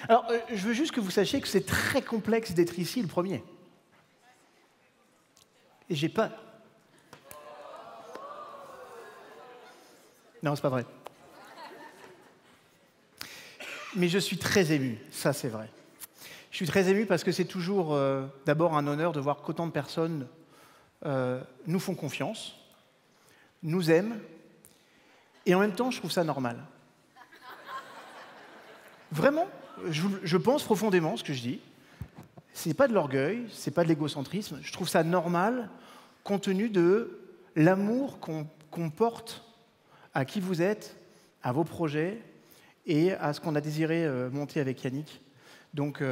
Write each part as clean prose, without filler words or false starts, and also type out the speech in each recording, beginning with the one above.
Alors, je veux juste que vous sachiez que c'est très complexe d'être ici le premier. Et j'ai peur. Non, c'est pas vrai. Mais je suis très ému, ça c'est vrai. Je suis très ému parce que c'est toujours d'abord un honneur de voir qu'autant de personnes nous font confiance, nous aiment, et en même temps, je trouve ça normal. Vraiment, je pense profondément ce que je dis. Ce n'est pas de l'orgueil, ce n'est pas de l'égocentrisme. Je trouve ça normal compte tenu de l'amour qu'on porte à qui vous êtes, à vos projets et à ce qu'on a désiré monter avec Yannick. Donc,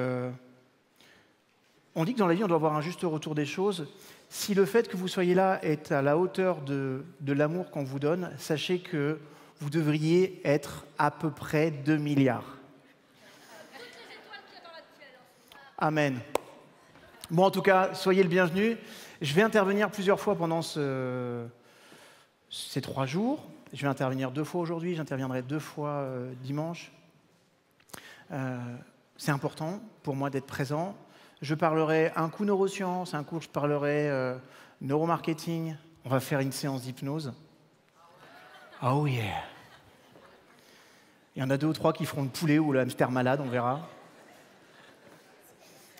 on dit que dans la vie, on doit avoir un juste retour des choses. Si le fait que vous soyez là est à la hauteur de l'amour qu'on vous donne, sachez que vous devriez être à peu près 2 milliards. Amen. Bon, en tout cas, soyez le bienvenu. Je vais intervenir plusieurs fois pendant ces 3 jours. Je vais intervenir 2 fois aujourd'hui, j'interviendrai 2 fois dimanche. C'est important pour moi d'être présent. Je parlerai un coup neurosciences, un coup je parlerai neuromarketing. On va faire une séance d'hypnose. Oh yeah! Il y en a 2 ou 3 qui feront le poulet ou le hamster malade, on verra.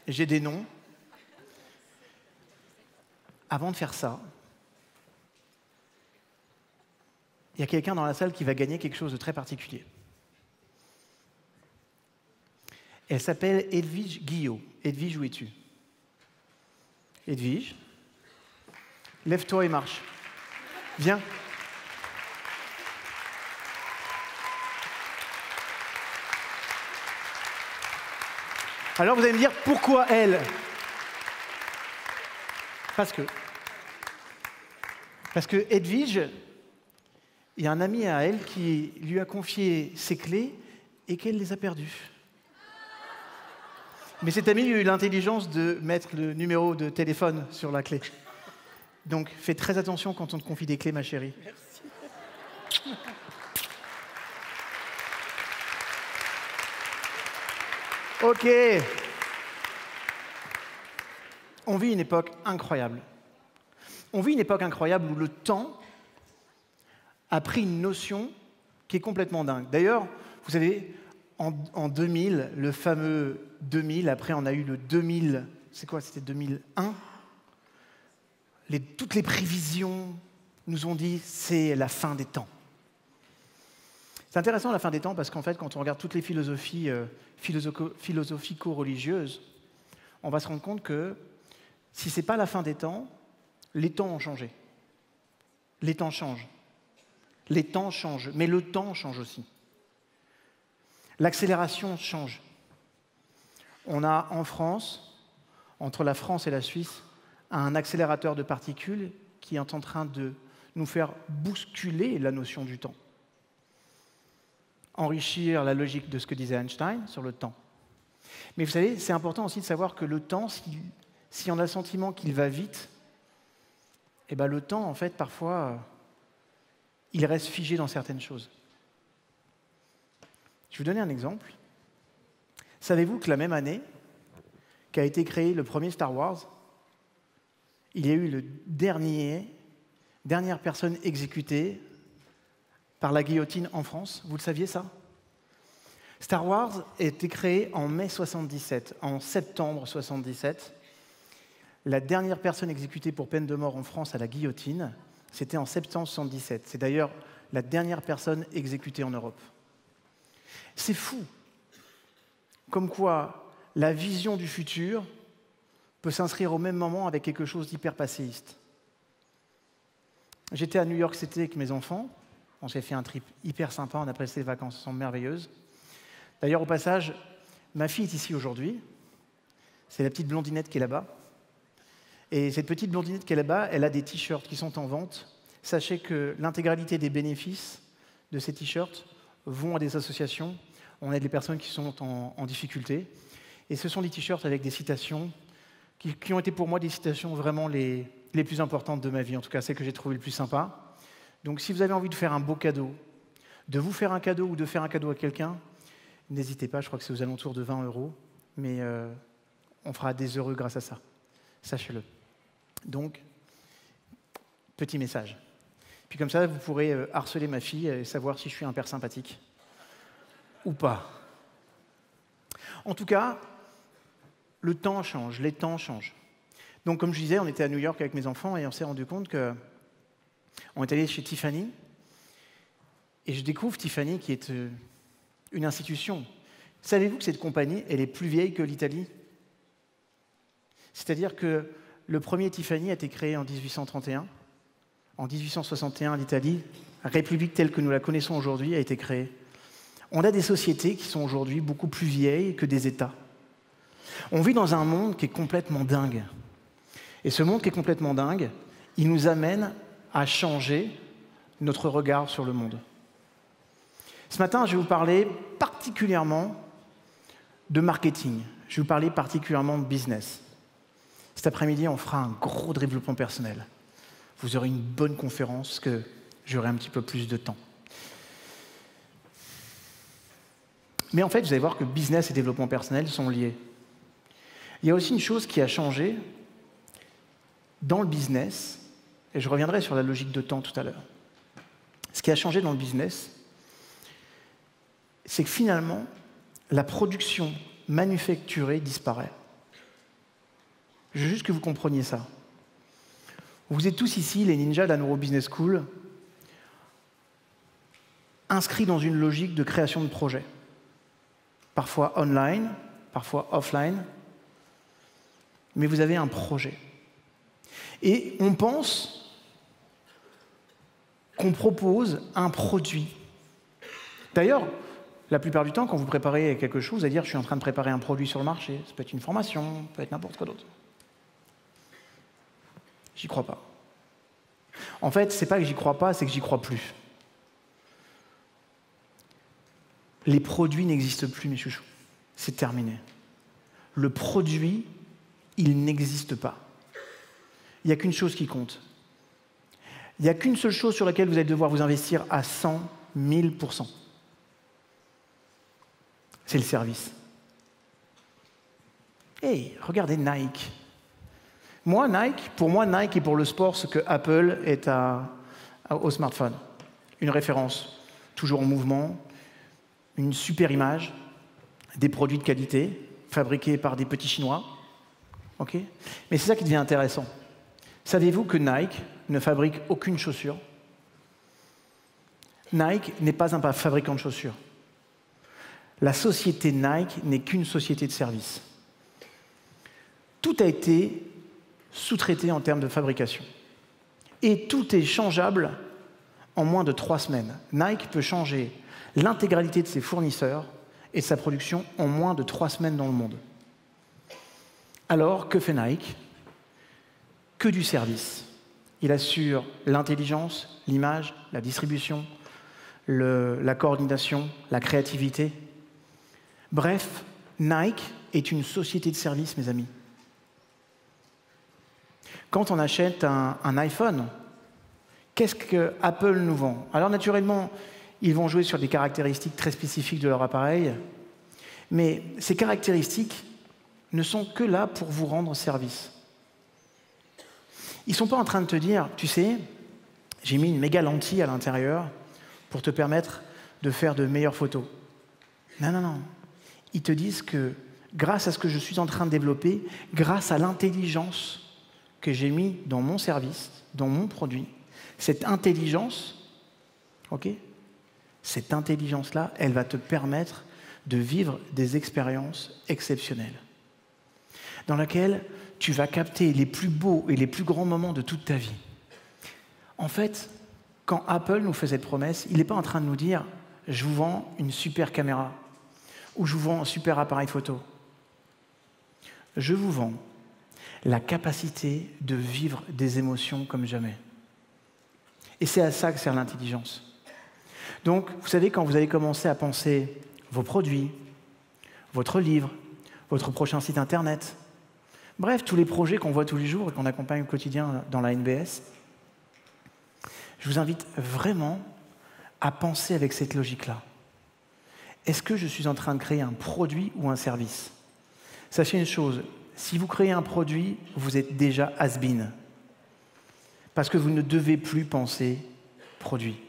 J'ai des noms. Avant de faire ça, il y a quelqu'un dans la salle qui va gagner quelque chose de très particulier. Elle s'appelle Edwige Guillot. Edwige, où es-tu? Edwige, lève-toi et marche. Viens. Alors vous allez me dire, pourquoi elle? Parce que Edwige, il y a un ami à elle qui lui a confié ses clés et qu'elle les a perdues. Mais cet ami a eu l'intelligence de mettre le numéro de téléphone sur la clé. Donc fais très attention quand on te confie des clés, ma chérie. Merci. Ok. On vit une époque incroyable. On vit une époque incroyable où le temps a pris une notion qui est complètement dingue. D'ailleurs, vous savez, en 2000, le fameux 2000, après on a eu le 2000, c'est quoi, c'était 2001 ? Toutes les prévisions nous ont dit c'est la fin des temps. C'est intéressant la fin des temps parce qu'en fait, quand on regarde toutes les philosophies philosophico-religieuses, on va se rendre compte que si ce n'est pas la fin des temps, les temps ont changé. Les temps changent. Les temps changent, mais le temps change aussi. L'accélération change. On a en France, entre la France et la Suisse, un accélérateur de particules qui est en train de nous faire bousculer la notion du temps. Enrichir la logique de ce que disait Einstein sur le temps. Mais vous savez, c'est important aussi de savoir que le temps, si on a le sentiment qu'il va vite, eh ben le temps, en fait, parfois, il reste figé dans certaines choses. Je vais vous donner un exemple. Savez-vous que la même année qu'a été créé le premier Star Wars, il y a eu le dernière personne exécutée par la guillotine en France? Vous le saviez, ça? Star Wars a été créé en mai 77. En septembre 77, la dernière personne exécutée pour peine de mort en France à la guillotine, c'était en septembre 77. C'est d'ailleurs la dernière personne exécutée en Europe. C'est fou. Comme quoi, la vision du futur peut s'inscrire au même moment avec quelque chose d'hyper passéiste. J'étais à New York City avec mes enfants. On s'est fait un trip hyper sympa, on a passé des vacances, elles sont merveilleuses. D'ailleurs, au passage, ma fille est ici aujourd'hui. C'est la petite blondinette qui est là-bas. Et cette petite blondinette qui est là-bas, elle a des t-shirts qui sont en vente. Sachez que l'intégralité des bénéfices de ces t-shirts vont à des associations. On aide les personnes qui sont en difficulté. Et ce sont des t-shirts avec des citations qui ont été pour moi des citations vraiment les plus importantes de ma vie, en tout cas celles que j'ai trouvées le plus sympa. Donc si vous avez envie de faire un beau cadeau, de vous faire un cadeau ou de faire un cadeau à quelqu'un, N'hésitez pas, je crois que c'est aux alentours de 20 €, mais on fera des heureux grâce à ça. Sachez-le. Donc, petit message. Puis comme ça, vous pourrez harceler ma fille et savoir si je suis un père sympathique ou pas. En tout cas, le temps change, les temps changent. Donc, comme je disais, on était à New York avec mes enfants et on s'est rendu compte qu'on est allé chez Tiffany. Et je découvre Tiffany qui est une institution. Savez-vous que cette compagnie, elle est plus vieille que l'Italie? C'est-à-dire que le premier Tiffany a été créé en 1831. En 1861, l'Italie, république telle que nous la connaissons aujourd'hui, a été créée. On a des sociétés qui sont aujourd'hui beaucoup plus vieilles que des États. On vit dans un monde qui est complètement dingue. Et ce monde qui est complètement dingue, il nous amène à changer notre regard sur le monde. Ce matin, je vais vous parler particulièrement de marketing. Je vais vous parler particulièrement de business. Cet après-midi, on fera un gros développement personnel. Vous aurez une bonne conférence, parce que j'aurai un petit peu plus de temps. Mais en fait, vous allez voir que business et développement personnel sont liés. Il y a aussi une chose qui a changé dans le business, et je reviendrai sur la logique de temps tout à l'heure. Ce qui a changé dans le business, c'est que finalement, la production manufacturée disparaît. Je veux juste que vous compreniez ça. Vous êtes tous ici, les ninjas de la Neuro Business School, inscrits dans une logique de création de projets. Parfois online, parfois offline, mais vous avez un projet. Et on pense qu'on propose un produit. D'ailleurs, la plupart du temps, quand vous préparez quelque chose, vous allez dire « je suis en train de préparer un produit sur le marché ». Ça peut être une formation, ça peut être n'importe quoi d'autre. J'y crois pas. En fait, c'est pas que j'y crois pas, c'est que j'y crois plus. Les produits n'existent plus, mes chouchous. C'est terminé. Le produit, il n'existe pas. Il n'y a qu'une chose qui compte. Il n'y a qu'une seule chose sur laquelle vous allez devoir vous investir à 100 000 %. C'est le service. Hey, regardez Nike. Pour moi, Nike est pour le sport ce que Apple est au smartphone. Une référence, toujours en mouvement, une super image, des produits de qualité, fabriqués par des petits Chinois. Okay, mais c'est ça qui devient intéressant. Savez-vous que Nike ne fabrique aucune chaussure? Nike n'est pas un fabricant de chaussures. La société Nike n'est qu'une société de service. Tout a été sous-traité en termes de fabrication. Et tout est changeable en moins de 3 semaines. Nike peut changer l'intégralité de ses fournisseurs et de sa production en moins de 3 semaines dans le monde. Alors, que fait Nike? Que du service. Il assure l'intelligence, l'image, la distribution, la coordination, la créativité. Bref, Nike est une société de service, mes amis. Quand on achète un iPhone, qu'est-ce que Apple nous vend? Alors naturellement, ils vont jouer sur des caractéristiques très spécifiques de leur appareil, mais ces caractéristiques ne sont que là pour vous rendre service. Ils ne sont pas en train de te dire, tu sais, j'ai mis une méga lentille à l'intérieur pour te permettre de faire de meilleures photos. Non, non, non. Ils te disent que grâce à ce que je suis en train de développer, grâce à l'intelligence que j'ai mis dans mon service, dans mon produit, cette intelligence, cette intelligence-là, elle va te permettre de vivre des expériences exceptionnelles, dans lesquelles tu vas capter les plus beaux et les plus grands moments de toute ta vie. En fait, quand Apple nous fait cette promesse, il n'est pas en train de nous dire « je vous vends une super caméra » ou « je vous vends un super appareil photo ». Je vous vends la capacité de vivre des émotions comme jamais. Et c'est à ça que sert l'intelligence. Donc, vous savez, quand vous allez commencer à penser vos produits, votre livre, votre prochain site internet, bref, tous les projets qu'on voit tous les jours et qu'on accompagne au quotidien dans la NBS, je vous invite vraiment à penser avec cette logique-là. est-ce que je suis en train de créer un produit ou un service? Sachez une chose, si vous créez un produit, vous êtes déjà has-been. Parce que vous ne devez plus penser produit.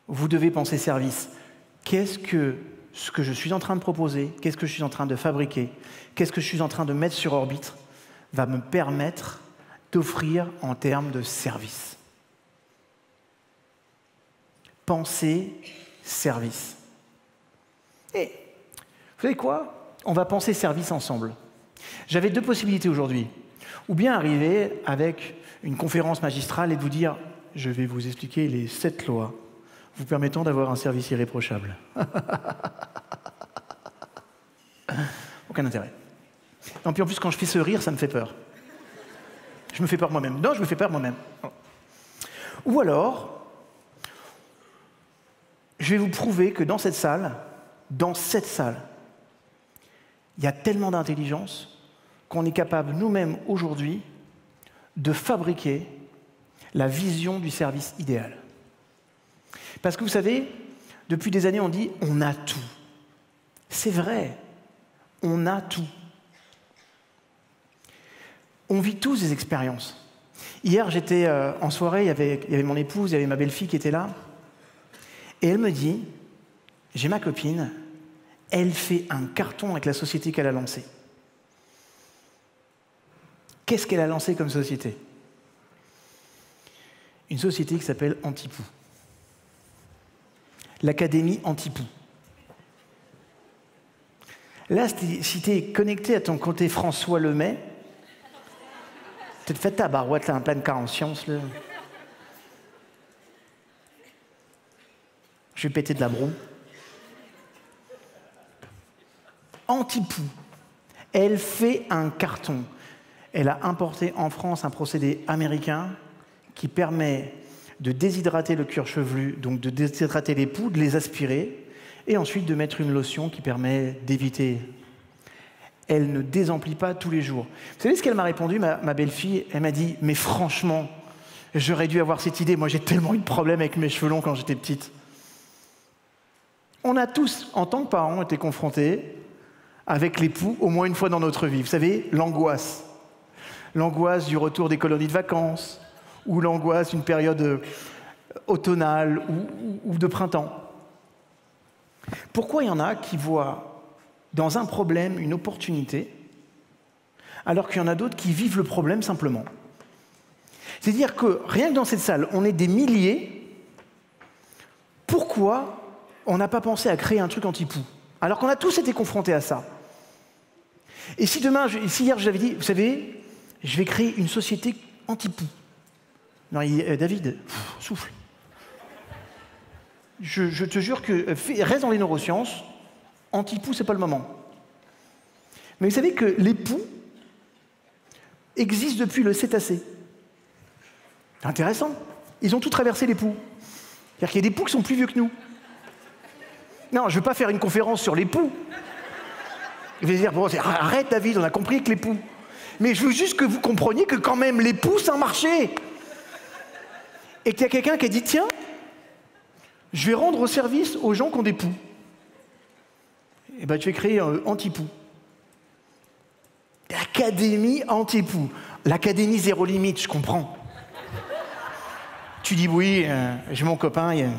Vous devez penser service. Qu'est-ce que ce que je suis en train de proposer, qu'est-ce que je suis en train de fabriquer, qu'est-ce que je suis en train de mettre sur orbite, va me permettre d'offrir en termes de service. Penser service. Et vous savez quoi? On va penser service ensemble. J'avais deux possibilités aujourd'hui. Ou bien arriver avec une conférence magistrale et de vous dire « Je vais vous expliquer les 7 lois vous permettant d'avoir un service irréprochable. » Aucun intérêt. Non, puis en plus, quand je fais ce rire, ça me fait peur. Je me fais peur moi-même. Non, je me fais peur moi-même. Ou alors, je vais vous prouver que dans cette salle, il y a tellement d'intelligence qu'on est capable nous-mêmes aujourd'hui de fabriquer la vision du service idéal. Parce que vous savez, depuis des années, on dit « on a tout ». C'est vrai, on a tout. On vit tous des expériences. Hier, j'étais en soirée, il y avait mon épouse, il y avait ma belle-fille qui était là, et elle me dit « j'ai ma copine, elle fait un carton avec la société qu'elle a lancée. » Qu'est-ce qu'elle a lancé comme société? Une société qui s'appelle Antipou. L'Académie Antipou. Là, si tu es connecté à ton côté François Lemay, peut-être fait ta barouette là, en pleine conscience. Là. Je vais péter de la broue. Antipou. Elle fait un carton. Elle a importé en France un procédé américain qui permet de déshydrater le cuir chevelu, donc de déshydrater les poux, de les aspirer, et ensuite de mettre une lotion qui permet d'éviter. Elle ne désemplit pas tous les jours. Vous savez ce qu'elle m'a répondu, ma belle-fille? Elle m'a dit « Mais franchement, j'aurais dû avoir cette idée. Moi, j'ai tellement eu de problèmes avec mes cheveux longs quand j'étais petite. » On a tous, en tant que parents, été confrontés avec les poux au moins une fois dans notre vie. Vous savez, l'angoisse. L'angoisse du retour des colonies de vacances, ou l'angoisse d'une période automnale ou de printemps. Pourquoi il y en a qui voient dans un problème une opportunité, alors qu'il y en a d'autres qui vivent le problème simplement? C'est-à-dire que rien que dans cette salle, on est des milliers. Pourquoi on n'a pas pensé à créer un truc anti-poux, alors qu'on a tous été confrontés à ça? Et si demain, si hier je l'avais dit, vous savez, je vais créer une société anti-poux. Non, David, souffle. Je te jure que reste dans les neurosciences, anti-poux, c'est pas le moment. Mais vous savez que les poux existent depuis le cétacé. C'est intéressant. Ils ont tout traversé les poux. C'est-à-dire qu'il y a des poux qui sont plus vieux que nous. Non, je ne veux pas faire une conférence sur les poux. Je vais dire, bon, arrête David, on a compris que les poux. Mais je veux juste que vous compreniez que quand même les poux, c'est un marché. Et qu'il y a quelqu'un qui a dit, tiens, je vais rendre service aux gens qui ont des poux. Et bien, tu vas créer un anti-poux. L'Académie anti-poux. L'Académie zéro limite, je comprends. Tu dis, oui, j'ai mon copain,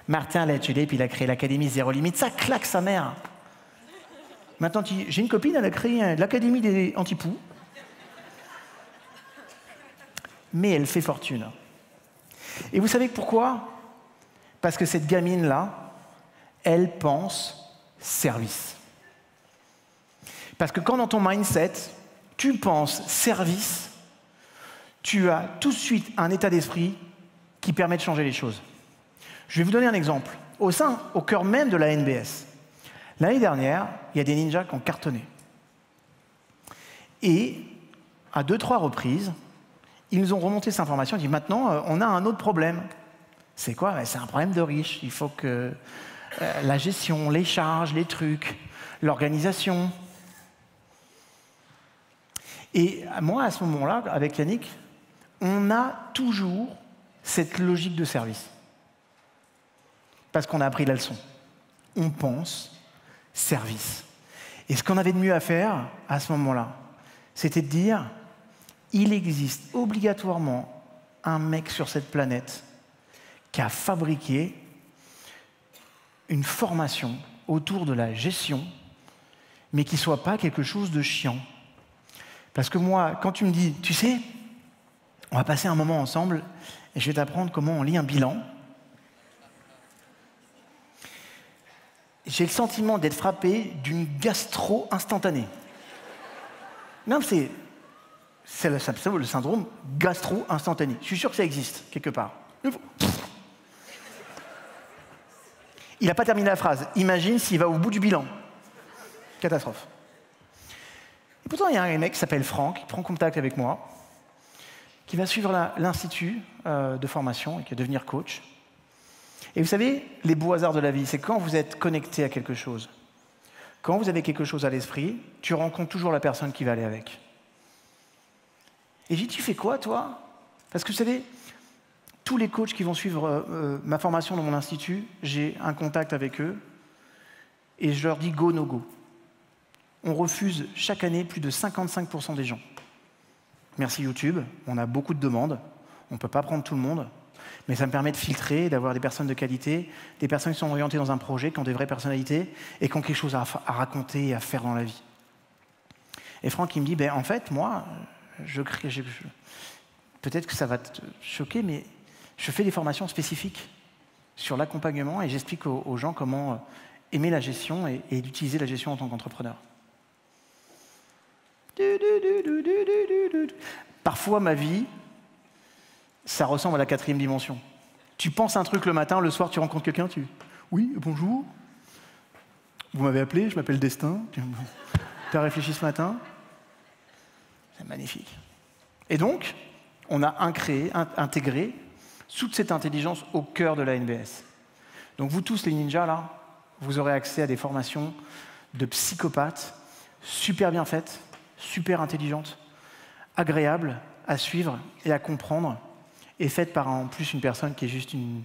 Martin l'a tué, puis il a créé l'Académie zéro limite. Ça claque sa mère. Maintenant, j'ai une copine, elle a créé l'Académie des anti-poux. Mais elle fait fortune. Et vous savez pourquoi? Parce que cette gamine-là, elle pense service. Parce que quand dans ton mindset, tu penses service, tu as tout de suite un état d'esprit qui permet de changer les choses. Je vais vous donner un exemple. Au cœur même de la NBS, l'année dernière, il y a des ninjas qui ont cartonné. Et à 2-3 reprises, ils nous ont remonté cette information et dit maintenant, on a un autre problème. C'est quoi? C'est un problème de riches. Il faut que la gestion, les charges, les trucs, l'organisation. Et moi, à ce moment-là, avec Yannick, on a toujours cette logique de service. Parce qu'on a appris la leçon. on pense service. Et ce qu'on avait de mieux à faire à ce moment-là, c'était de dire, il existe obligatoirement un mec sur cette planète qui a fabriqué une formation autour de la gestion, mais qui ne soit pas quelque chose de chiant. Parce que moi, quand tu me dis, tu sais, on va passer un moment ensemble et je vais t'apprendre comment on lit un bilan, j'ai le sentiment d'être frappé d'une gastro instantanée. Non, c'est le syndrome gastro-instantané. Je suis sûr que ça existe, quelque part. Il n'a pas terminé la phrase. Imagine s'il va au bout du bilan. Catastrophe. Et pourtant, il y a un mec qui s'appelle Franck, qui prend contact avec moi, qui va suivre l'institut de formation et qui va devenir coach. Et vous savez, les beaux hasards de la vie, c'est quand vous êtes connecté à quelque chose. Quand vous avez quelque chose à l'esprit, tu rencontres toujours la personne qui va aller avec. Et j'ai dit, tu fais quoi, toi? Parce que vous savez, tous les coachs qui vont suivre ma formation dans mon institut, j'ai un contact avec eux et je leur dis go, no go. On refuse chaque année plus de 55% des gens. Merci YouTube, on a beaucoup de demandes, on ne peut pas prendre tout le monde, mais ça me permet de filtrer, d'avoir des personnes de qualité, des personnes qui sont orientées dans un projet, qui ont des vraies personnalités et qui ont quelque chose à raconter et à faire dans la vie. Et Franck, il me dit, en fait, moi, peut-être que ça va te choquer, mais je fais des formations spécifiques sur l'accompagnement et j'explique aux gens comment aimer la gestion et utiliser la gestion en tant qu'entrepreneur. Parfois, ma vie, ça ressemble à la 4e dimension. Tu penses un truc le matin, le soir, tu rencontres quelqu'un, oui, bonjour. Vous m'avez appelé, je m'appelle Destin. Tu as réfléchi ce matin. C'est magnifique. Et donc, on a intégré toute cette intelligence au cœur de la NBS. Donc vous tous les ninjas, là, vous aurez accès à des formations de psychopathes super bien faites, super intelligentes, agréables à suivre et à comprendre, et faites par en plus une personne qui est juste une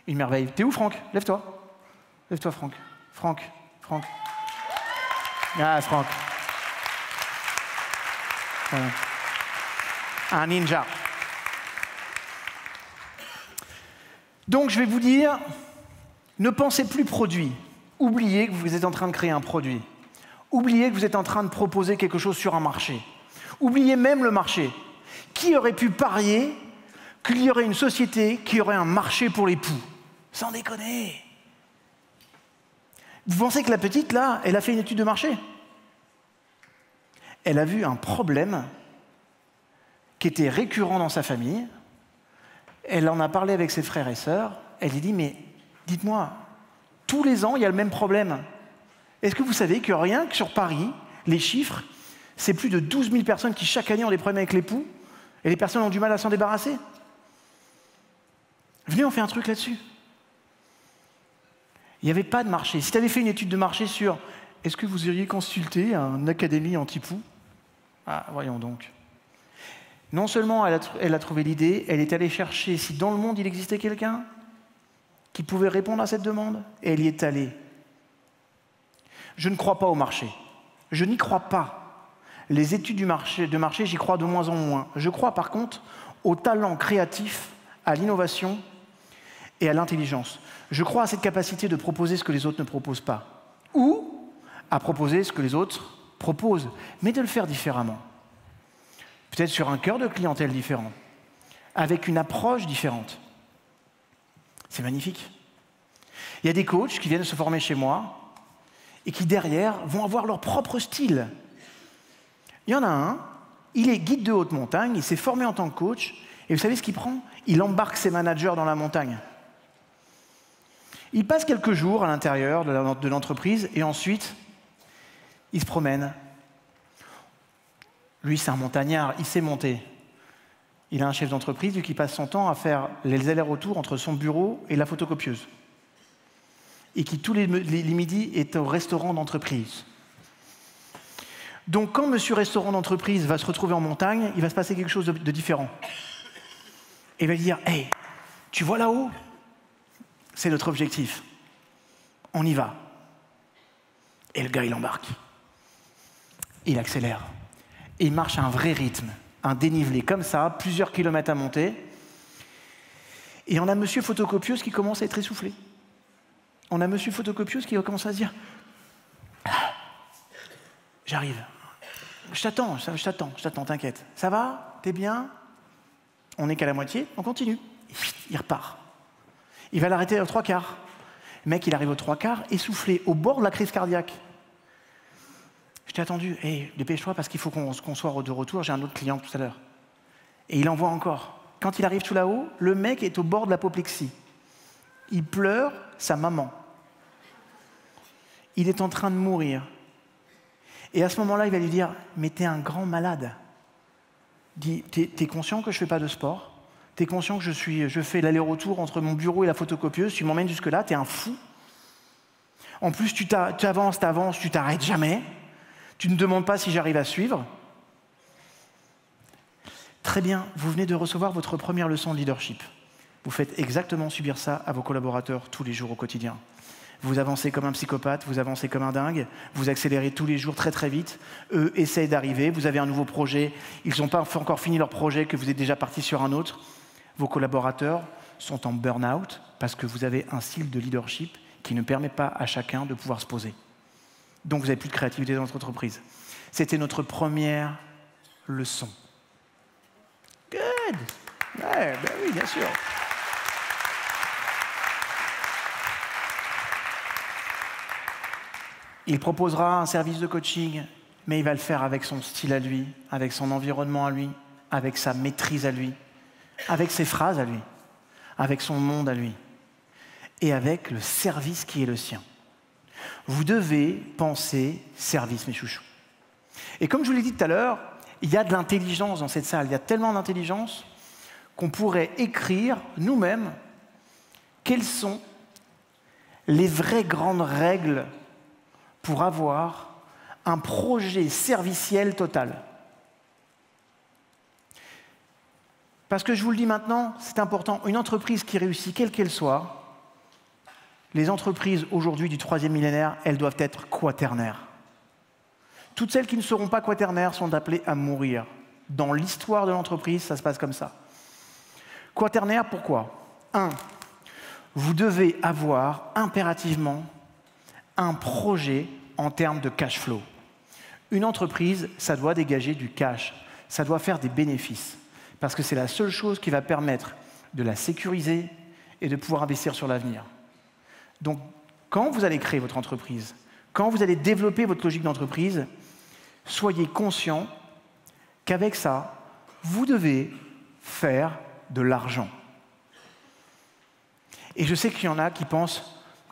merveille. T'es où, Franck? Lève-toi. Lève-toi, Franck. Franck. Ah, Franck. Voilà. Un ninja. Donc, je vais vous dire, ne pensez plus produit. Oubliez que vous êtes en train de créer un produit. Oubliez que vous êtes en train de proposer quelque chose sur un marché. Oubliez même le marché. Qui aurait pu parier qu'il y aurait une société qui aurait un marché pour les poux? Sans déconner. Vous pensez que la petite, là, elle a fait une étude de marché? Elle a vu un problème qui était récurrent dans sa famille. Elle en a parlé avec ses frères et sœurs. Elle lui dit, mais dites-moi, tous les ans, il y a le même problème. Est-ce que vous savez que rien que sur Paris, les chiffres, c'est plus de 12 000 personnes qui, chaque année, ont des problèmes avec l'époux, et les personnes ont du mal à s'en débarrasser? Venez, on fait un truc là-dessus. Il n'y avait pas de marché. Si tu avais fait une étude de marché sur est-ce que vous iriez consulter une académie anti-poux? Ah, voyons donc. Non seulement elle a trouvé l'idée, elle est allée chercher si dans le monde il existait quelqu'un qui pouvait répondre à cette demande, et elle y est allée. Je ne crois pas au marché. Je n'y crois pas. Les études de marché, j'y crois de moins en moins. Je crois par contre au talent créatif, à l'innovation et à l'intelligence. Je crois à cette capacité de proposer ce que les autres ne proposent pas, ou à proposer ce que les autres proposent, mais de le faire différemment. Peut-être sur un cœur de clientèle différent, avec une approche différente. C'est magnifique. Il y a des coachs qui viennent se former chez moi et qui, derrière, vont avoir leur propre style. Il y en a un, il est guide de haute montagne, il s'est formé en tant que coach, et vous savez ce qu'il prend? Il embarque ses managers dans la montagne. Il passe quelques jours à l'intérieur de l'entreprise, et ensuite, il se promène. Lui, c'est un montagnard, il sait monter. Il a un chef d'entreprise, lui, qui passe son temps à faire les allers-retours entre son bureau et la photocopieuse. Et qui, tous les midis, est au restaurant d'entreprise. Donc, quand monsieur restaurant d'entreprise va se retrouver en montagne, il va se passer quelque chose de différent. Et il va dire, « Hey, tu vois là-haut? C'est notre objectif. On y va. » Et le gars, il embarque. Il accélère. Et il marche à un vrai rythme, un dénivelé comme ça, plusieurs kilomètres à monter. Et on a monsieur photocopieuse qui commence à être essoufflé. On a monsieur photocopieuse qui va commencer à se dire « J'arrive. Je t'attends, t'inquiète. Ça va? T'es bien ?» On n'est qu'à la moitié, on continue. Il repart. Il va l'arrêter aux 3/4. Le mec, il arrive aux 3/4, essoufflé, au bord de la crise cardiaque. Je t'ai attendu. Hey, dépêche-toi parce qu'il faut qu'on soit de retour. J'ai un autre client tout à l'heure. Et il envoie encore. Quand il arrive tout là-haut, le mec est au bord de l'apoplexie. Il pleure sa maman. Il est en train de mourir. Et à ce moment-là, il va lui dire « Mais t'es un grand malade. T'es conscient que je fais pas de sport? T'es conscient que je fais l'aller-retour entre mon bureau et la photocopieuse? Tu m'emmènes jusque-là? T'es un fou. En plus, tu avances, tu t'arrêtes jamais. Tu ne demandes pas si j'arrive à suivre. » Très bien, vous venez de recevoir votre première leçon de leadership. Vous faites exactement subir ça à vos collaborateurs tous les jours au quotidien. Vous avancez comme un psychopathe, vous avancez comme un dingue, vous accélérez tous les jours très très vite. Eux essayent d'arriver, vous avez un nouveau projet, ils n'ont pas encore fini leur projet, que vous êtes déjà parti sur un autre. Vos collaborateurs sont en burn-out parce que vous avez un style de leadership qui ne permet pas à chacun de pouvoir se poser. Donc vous n'avez plus de créativité dans votre entreprise. C'était notre première leçon. Good! Ouais, ben oui, bien sûr. Il proposera un service de coaching, mais il va le faire avec son style à lui, avec son environnement à lui, avec sa maîtrise à lui, avec ses phrases à lui, avec son monde à lui, et avec le service qui est le sien. Vous devez penser service, mes chouchous. Et comme je vous l'ai dit tout à l'heure, il y a de l'intelligence dans cette salle, il y a tellement d'intelligence qu'on pourrait écrire nous-mêmes quelles sont les vraies grandes règles pour avoir un projet serviciel total. Parce que je vous le dis maintenant, c'est important, une entreprise qui réussit, quelle qu'elle soit, les entreprises aujourd'hui du 3e millénaire, elles doivent être quaternaires. Toutes celles qui ne seront pas quaternaires sont appelées à mourir. Dans l'histoire de l'entreprise, ça se passe comme ça. Quaternaire, pourquoi? 1. Vous devez avoir impérativement un projet en termes de cash flow. Une entreprise, ça doit dégager du cash, ça doit faire des bénéfices, parce que c'est la seule chose qui va permettre de la sécuriser et de pouvoir investir sur l'avenir. Donc, quand vous allez créer votre entreprise, quand vous allez développer votre logique d'entreprise, soyez conscient qu'avec ça, vous devez faire de l'argent. Et je sais qu'il y en a qui pensent,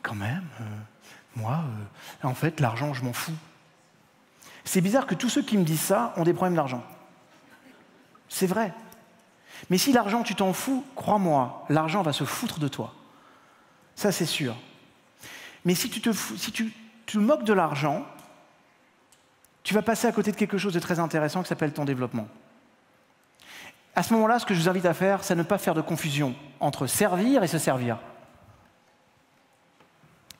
quand même, en fait, l'argent, je m'en fous. C'est bizarre que tous ceux qui me disent ça ont des problèmes d'argent. C'est vrai. Mais si l'argent, tu t'en fous, crois-moi, l'argent va se foutre de toi. Ça, c'est sûr. Mais si tu te moques de l'argent, tu vas passer à côté de quelque chose de très intéressant qui s'appelle ton développement. À ce moment-là, ce que je vous invite à faire, c'est ne pas faire de confusion entre servir et se servir.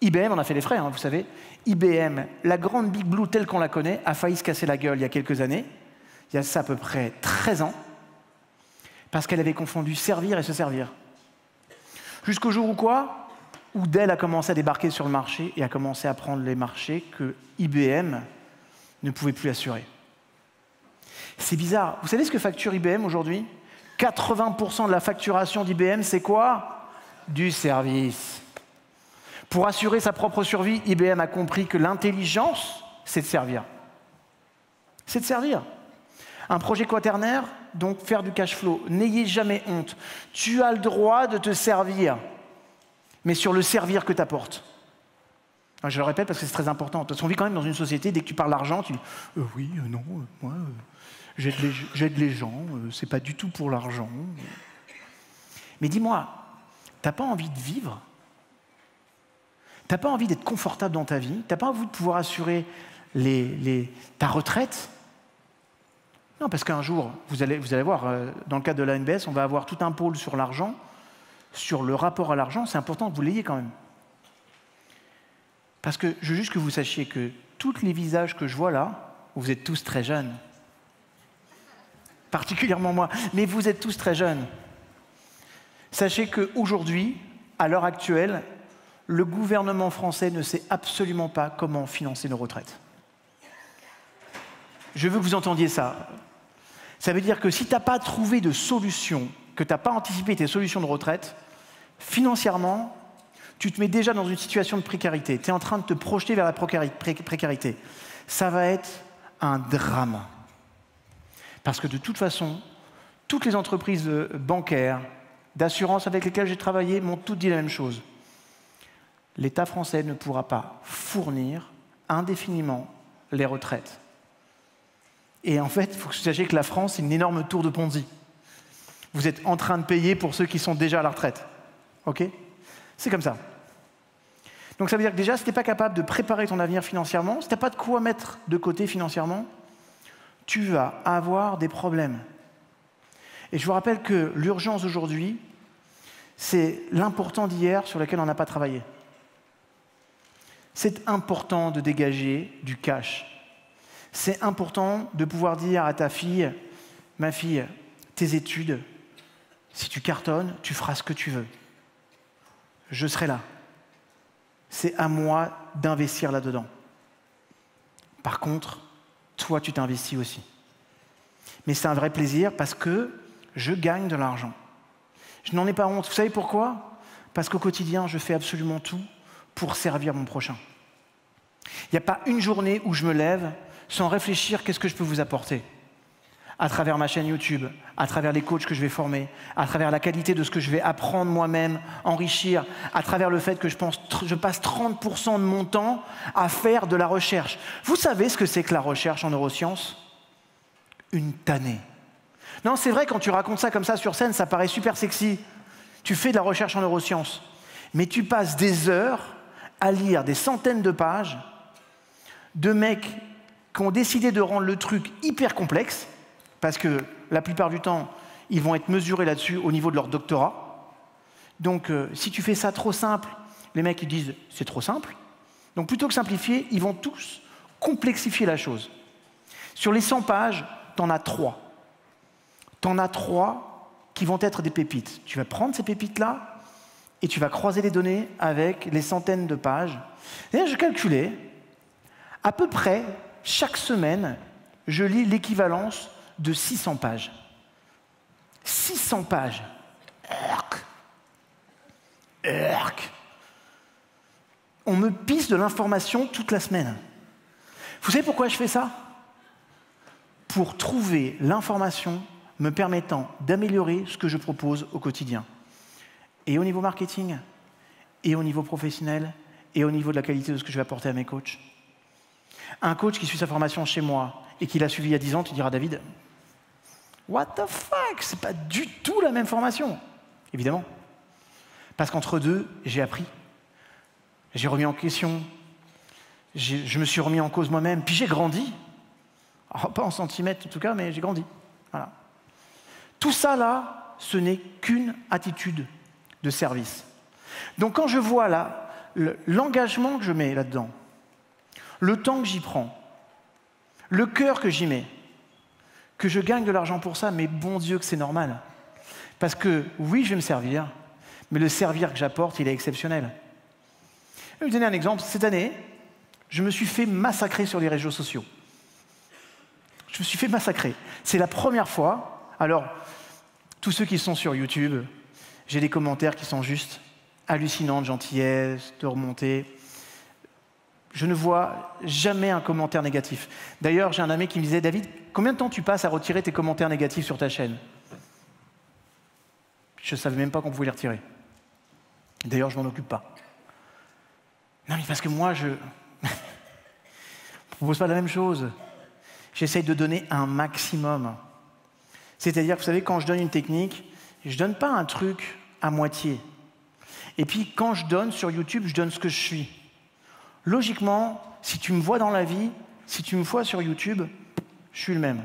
IBM en a fait les frais, hein, vous savez. IBM, la grande Big Blue telle qu'on la connaît, a failli se casser la gueule il y a quelques années. Il y a ça à peu près 13 ans. Parce qu'elle avait confondu servir et se servir. Jusqu'au jour où quoi? Où Dell a commencé à débarquer sur le marché et a commencé à prendre les marchés que IBM ne pouvait plus assurer. C'est bizarre. Vous savez ce que facture IBM aujourd'hui? 80% de la facturation d'IBM, c'est quoi? Du service. Pour assurer sa propre survie, IBM a compris que l'intelligence, c'est de servir. C'est de servir. Un projet quaternaire, donc faire du cash flow. N'ayez jamais honte. Tu as le droit de te servir, mais sur le servir que tu apportes. Je le répète parce que c'est très important. Parce qu'on vit quand même dans une société, dès que tu parles d'argent, tu dis moi, j'aide les gens, c'est pas du tout pour l'argent. Mais dis-moi, t'as pas envie de vivre? T'as pas envie d'être confortable dans ta vie? T'as pas envie de pouvoir assurer ta retraite? Non, parce qu'un jour, vous allez voir, dans le cadre de l'ANBS, on va avoir tout un pôle sur l'argent, sur le rapport à l'argent. C'est important que vous l'ayez quand même. Parce que je veux juste que vous sachiez que tous les visages que je vois là, vous êtes tous très jeunes. Particulièrement moi, mais vous êtes tous très jeunes. Sachez qu'aujourd'hui, à l'heure actuelle, le gouvernement français ne sait absolument pas comment financer nos retraites. Je veux que vous entendiez ça. Ça veut dire que si tu n'as pas trouvé de solution, que tu n'as pas anticipé tes solutions de retraite, financièrement, tu te mets déjà dans une situation de précarité. Tu es en train de te projeter vers la précarité. Ça va être un drame. Parce que de toute façon, toutes les entreprises bancaires, d'assurance avec lesquelles j'ai travaillé m'ont toutes dit la même chose. L'État français ne pourra pas fournir indéfiniment les retraites. Et en fait, il faut que vous sachiez que la France, c'est une énorme tour de Ponzi. Vous êtes en train de payer pour ceux qui sont déjà à la retraite. OK ? C'est comme ça. Donc ça veut dire que déjà, si tu n'es pas capable de préparer ton avenir financièrement, si tu n'as pas de quoi mettre de côté financièrement, tu vas avoir des problèmes. Et je vous rappelle que l'urgence d'aujourd'hui, c'est l'important d'hier sur lequel on n'a pas travaillé. C'est important de dégager du cash. C'est important de pouvoir dire à ta fille, ma fille, tes études, si tu cartonnes, tu feras ce que tu veux. Je serai là. C'est à moi d'investir là-dedans. Par contre, toi, tu t'investis aussi. Mais c'est un vrai plaisir parce que je gagne de l'argent. Je n'en ai pas honte. Vous savez pourquoi ? Parce qu'au quotidien, je fais absolument tout pour servir mon prochain. Il n'y a pas une journée où je me lève sans réfléchir qu'est-ce que je peux vous apporter. À travers ma chaîne YouTube, à travers les coachs que je vais former, à travers la qualité de ce que je vais apprendre moi-même, enrichir, à travers le fait que je passe 30% de mon temps à faire de la recherche. Vous savez ce que c'est que la recherche en neurosciences ? Une tannée. Non, c'est vrai, quand tu racontes ça comme ça sur scène, ça paraît super sexy. Tu fais de la recherche en neurosciences. Mais tu passes des heures à lire des centaines de pages de mecs qui ont décidé de rendre le truc hyper complexe, parce que la plupart du temps, ils vont être mesurés là-dessus au niveau de leur doctorat. Donc, si tu fais ça trop simple, les mecs ils disent « c'est trop simple ». Donc, plutôt que simplifier, ils vont tous complexifier la chose. Sur les 100 pages, tu en as 3. Tu en as 3 qui vont être des pépites. Tu vas prendre ces pépites-là et tu vas croiser les données avec les centaines de pages. Et je calculais, à peu près, chaque semaine, je lis l'équivalence de 600 pages. 600 pages. On me pisse de l'information toute la semaine. Vous savez pourquoi je fais ça ? Pour trouver l'information me permettant d'améliorer ce que je propose au quotidien. Et au niveau marketing, et au niveau professionnel, et au niveau de la qualité de ce que je vais apporter à mes coachs. Un coach qui suit sa formation chez moi et qui l'a suivi il y a 10 ans, tu diras, David, what the fuck, c'est pas du tout la même formation. Évidemment. Parce qu'entre deux, j'ai appris. J'ai remis en question. Je me suis remis en cause moi-même. Puis j'ai grandi. Alors, pas en centimètres en tout cas, mais j'ai grandi. Voilà. Tout ça là, ce n'est qu'une attitude de service. Donc quand je vois là l'engagement que je mets là-dedans, le temps que j'y prends, le cœur que j'y mets, que je gagne de l'argent pour ça, mais bon Dieu que c'est normal. Parce que oui, je vais me servir, mais le servir que j'apporte, il est exceptionnel. Je vais vous donner un exemple. Cette année, je me suis fait massacrer sur les réseaux sociaux. Je me suis fait massacrer. C'est la première fois. Alors, tous ceux qui sont sur YouTube, j'ai des commentaires qui sont juste hallucinants, de gentillesse, de remontée. Je ne vois jamais un commentaire négatif. D'ailleurs, j'ai un ami qui me disait « David, combien de temps tu passes à retirer tes commentaires négatifs sur ta chaîne ?» Je ne savais même pas qu'on pouvait les retirer. D'ailleurs, je ne m'en occupe pas. Non, mais parce que moi, je ne propose pas la même chose. J'essaye de donner un maximum. C'est-à-dire, vous savez, quand je donne une technique, je ne donne pas un truc à moitié. Et puis, quand je donne sur YouTube, je donne ce que je suis. Logiquement, si tu me vois dans la vie, si tu me vois sur YouTube, je suis le même.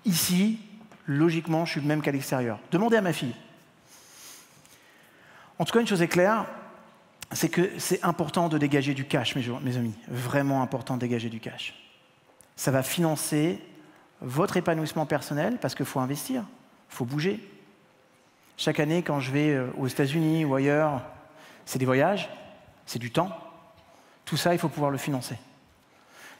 Ici, logiquement, je suis le même qu'à l'extérieur. Demandez à ma fille. En tout cas, une chose est claire, c'est que c'est important de dégager du cash, mes amis. Vraiment important de dégager du cash. Ça va financer votre épanouissement personnel parce qu'il faut investir, il faut bouger. Chaque année, quand je vais aux États-Unis ou ailleurs, c'est des voyages, c'est du temps. Tout ça, il faut pouvoir le financer.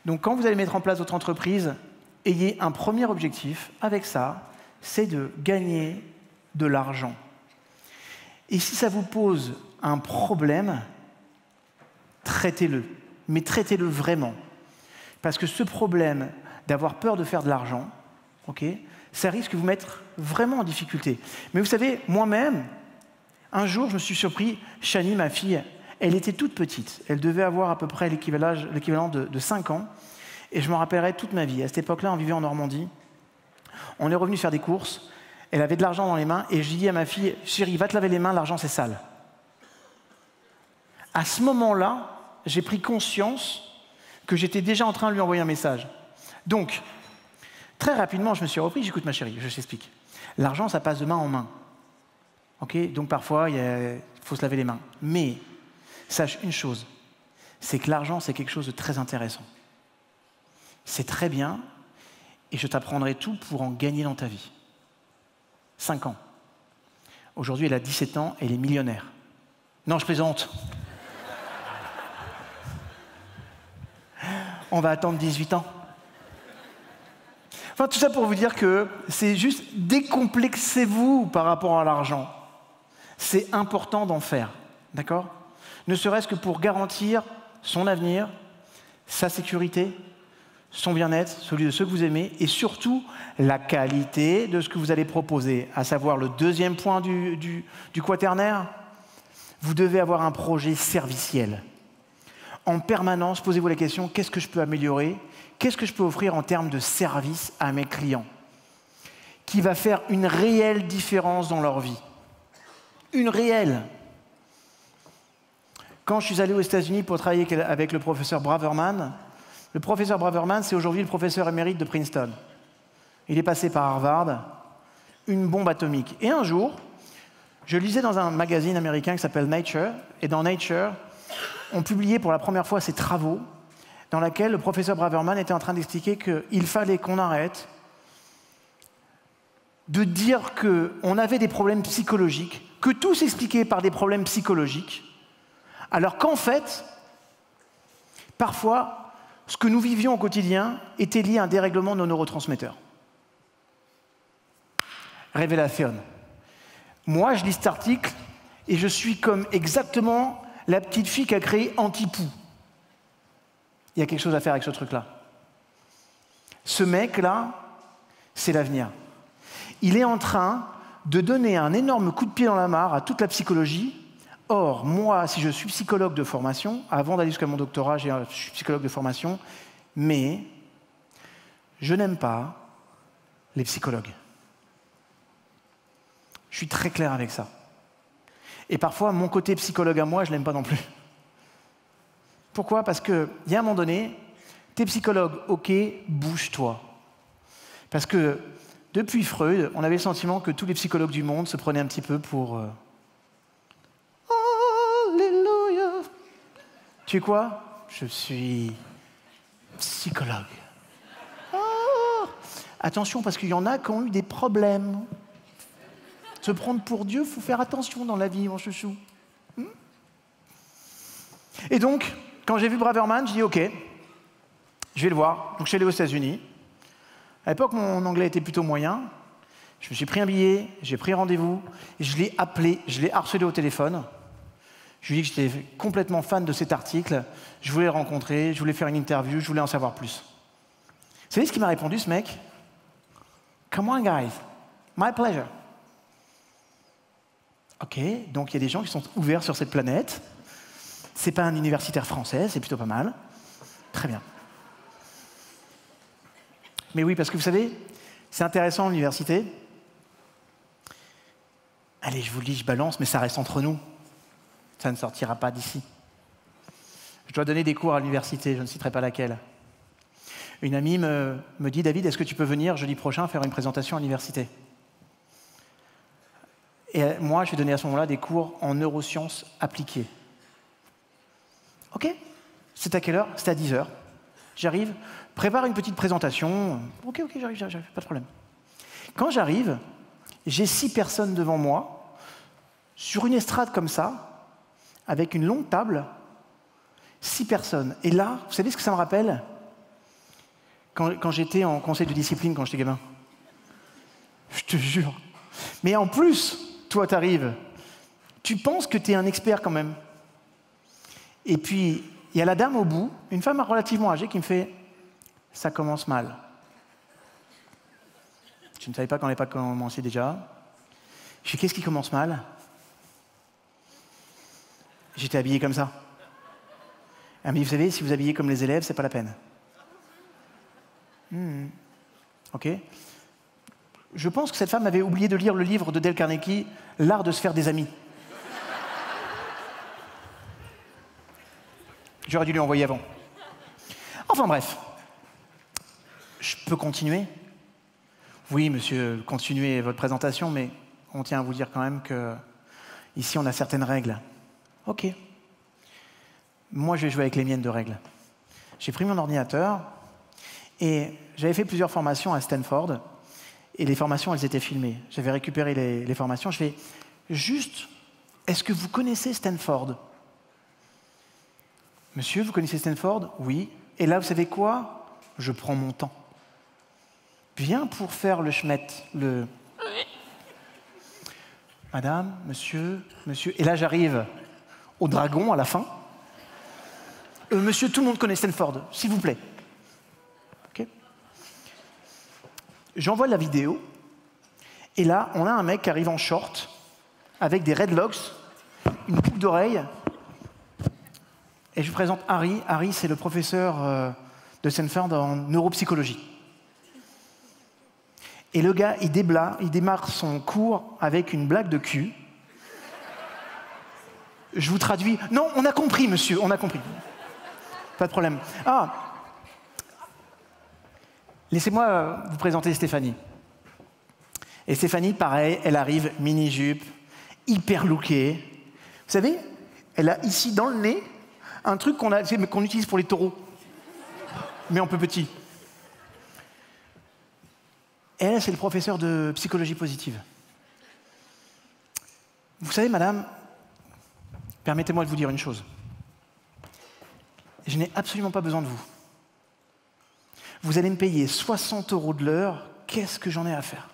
Donc, quand vous allez mettre en place votre entreprise, ayez un premier objectif avec ça, c'est de gagner de l'argent. Et si ça vous pose un problème, traitez-le. Mais traitez-le vraiment. Parce que ce problème d'avoir peur de faire de l'argent, ça risque de vous mettre vraiment en difficulté. Mais vous savez, moi-même, un jour, je me suis surpris, Shani, ma fille, elle était toute petite. Elle devait avoir à peu près l'équivalent de 5 ans. Et je m'en rappellerai toute ma vie. À cette époque-là, on vivait en Normandie. On est revenu faire des courses. Elle avait de l'argent dans les mains. Et je dis à ma fille, chérie, va te laver les mains, l'argent c'est sale. À ce moment-là, j'ai pris conscience que j'étais déjà en train de lui envoyer un message. Donc, très rapidement, je me suis repris, j'écoute ma chérie, je t'explique. L'argent, ça passe de main en main. Donc parfois, il faut se laver les mains. Mais, sache une chose, c'est que l'argent, c'est quelque chose de très intéressant. C'est très bien, et je t'apprendrai tout pour en gagner dans ta vie. 5 ans. Aujourd'hui, elle a 17 ans, elle est millionnaire. Non, je plaisante. On va attendre 18 ans. Enfin, tout ça pour vous dire que c'est juste décomplexez-vous par rapport à l'argent. C'est important d'en faire, d'accord? Ne serait-ce que pour garantir son avenir, sa sécurité, son bien-être, celui de ceux que vous aimez, et surtout la qualité de ce que vous allez proposer, à savoir le deuxième point du quaternaire. Vous devez avoir un projet serviciel. En permanence, posez-vous la question, qu'est-ce que je peux améliorer? Qu'est-ce que je peux offrir en termes de service à mes clients? Qui va faire une réelle différence dans leur vie. Une réelle. Quand je suis allé aux États-Unis pour travailler avec le professeur Braverman, c'est aujourd'hui le professeur émérite de Princeton. Il est passé par Harvard, une bombe atomique. Et un jour, je lisais dans un magazine américain qui s'appelle Nature, et dans Nature, on publiait pour la première fois ses travaux, dans lesquels le professeur Braverman était en train d'expliquer qu'il fallait qu'on arrête de dire qu'on avait des problèmes psychologiques, que tout s'expliquait par des problèmes psychologiques, alors qu'en fait, parfois, ce que nous vivions au quotidien était lié à un dérèglement de nos neurotransmetteurs. Révélation. Moi, je lis cet article et je suis comme exactement la petite fille qui a créé Antipou. Il y a quelque chose à faire avec ce truc-là. Ce mec-là, c'est l'avenir. Il est en train de donner un énorme coup de pied dans la mare à toute la psychologie. Or, moi, si je suis psychologue de formation, avant d'aller jusqu'à mon doctorat, je suis psychologue de formation, mais je n'aime pas les psychologues. Je suis très clair avec ça. Et parfois, mon côté psychologue à moi, je ne l'aime pas non plus. Pourquoi? Parce qu'il y a un moment donné, t'es psychologue, ok, bouge-toi. Parce que depuis Freud, on avait le sentiment que tous les psychologues du monde se prenaient un petit peu pour... Alléluia. Tu es quoi? Je suis psychologue. Oh. Attention, parce qu'il y en a qui ont eu des problèmes. Se prendre pour Dieu, il faut faire attention dans la vie, mon chouchou. Et donc, quand j'ai vu Braverman, j'ai dit OK, je vais le voir. Donc je suis allé aux États-Unis. À l'époque, mon anglais était plutôt moyen. Je me suis pris un billet, j'ai pris rendez-vous, je l'ai appelé, je l'ai harcelé au téléphone. Je lui ai dit que j'étais complètement fan de cet article, je voulais le rencontrer, je voulais faire une interview, je voulais en savoir plus. Vous savez ce qu'il m'a répondu, ce mec? Come on, guys, my pleasure. Ok, donc il y a des gens qui sont ouverts sur cette planète. C'est pas un universitaire français, c'est plutôt pas mal. Très bien. Mais oui, parce que vous savez, c'est intéressant l'université. Allez, je vous le dis, je balance, mais ça reste entre nous. Ça ne sortira pas d'ici. Je dois donner des cours à l'université, je ne citerai pas laquelle. Une amie me dit, David, est-ce que tu peux venir jeudi prochain faire une présentation à l'université? Et moi, je vais donner à ce moment-là des cours en neurosciences appliquées. OK, c'est à quelle heure? C'est à 10 heures. J'arrive, prépare une petite présentation. OK, j'arrive, pas de problème. Quand j'arrive, j'ai 6 personnes devant moi, sur une estrade comme ça, avec une longue table, 6 personnes. Et là, vous savez ce que ça me rappelle? Quand j'étais en conseil de discipline, quand j'étais gamin. Je te jure. Mais en plus, toi, t'arrives, tu penses que tu es un expert quand même. Et puis, il y a la dame au bout, une femme relativement âgée, qui me fait « ça commence mal ». Je ne savais pas qu'on n'allait pas commencer déjà. Je fais « qu'est-ce qui commence mal ?» J'étais habillé comme ça. Elle me dit « vous savez, si vous habillez comme les élèves, c'est pas la peine ». OK. Je pense que cette femme avait oublié de lire le livre de Dale Carnegie, « L'art de se faire des amis ». J'aurais dû lui envoyer avant. Enfin bref. Je peux continuer? Oui, monsieur, continuez votre présentation, mais on tient à vous dire quand même que ici on a certaines règles. OK. Moi, je vais jouer avec les miennes de règles. J'ai pris mon ordinateur et j'avais fait plusieurs formations à Stanford et les formations, elles étaient filmées. J'avais récupéré les formations. Je fais juste, est-ce que vous connaissez Stanford? Monsieur, vous connaissez Stanford? Oui. Et là, vous savez quoi? Je prends mon temps. Bien pour faire le schmett, le... Madame, monsieur, monsieur... Et là, j'arrive au dragon à la fin. Monsieur, tout le monde connaît Stanford, s'il vous plaît. OK. J'envoie la vidéo. Et là, on a un mec qui arrive en short, avec des redlocks, une boucle d'oreille. Et je vous présente Harry. Harry, c'est le professeur de Stanford en neuropsychologie. Et le gars, il démarre son cours avec une blague de cul. Je vous traduis. Non, on a compris, monsieur, on a compris. Pas de problème. Ah, laissez-moi vous présenter Stéphanie. Et Stéphanie, pareil, elle arrive mini-jupe, hyper lookée. Vous savez, elle a ici dans le nez un truc qu'on utilise pour les taureaux, mais un peu petit. Elle, c'est le professeur de psychologie positive. Vous savez, madame, permettez-moi de vous dire une chose. Je n'ai absolument pas besoin de vous. Vous allez me payer 60 € de l'heure, qu'est-ce que j'en ai à faire?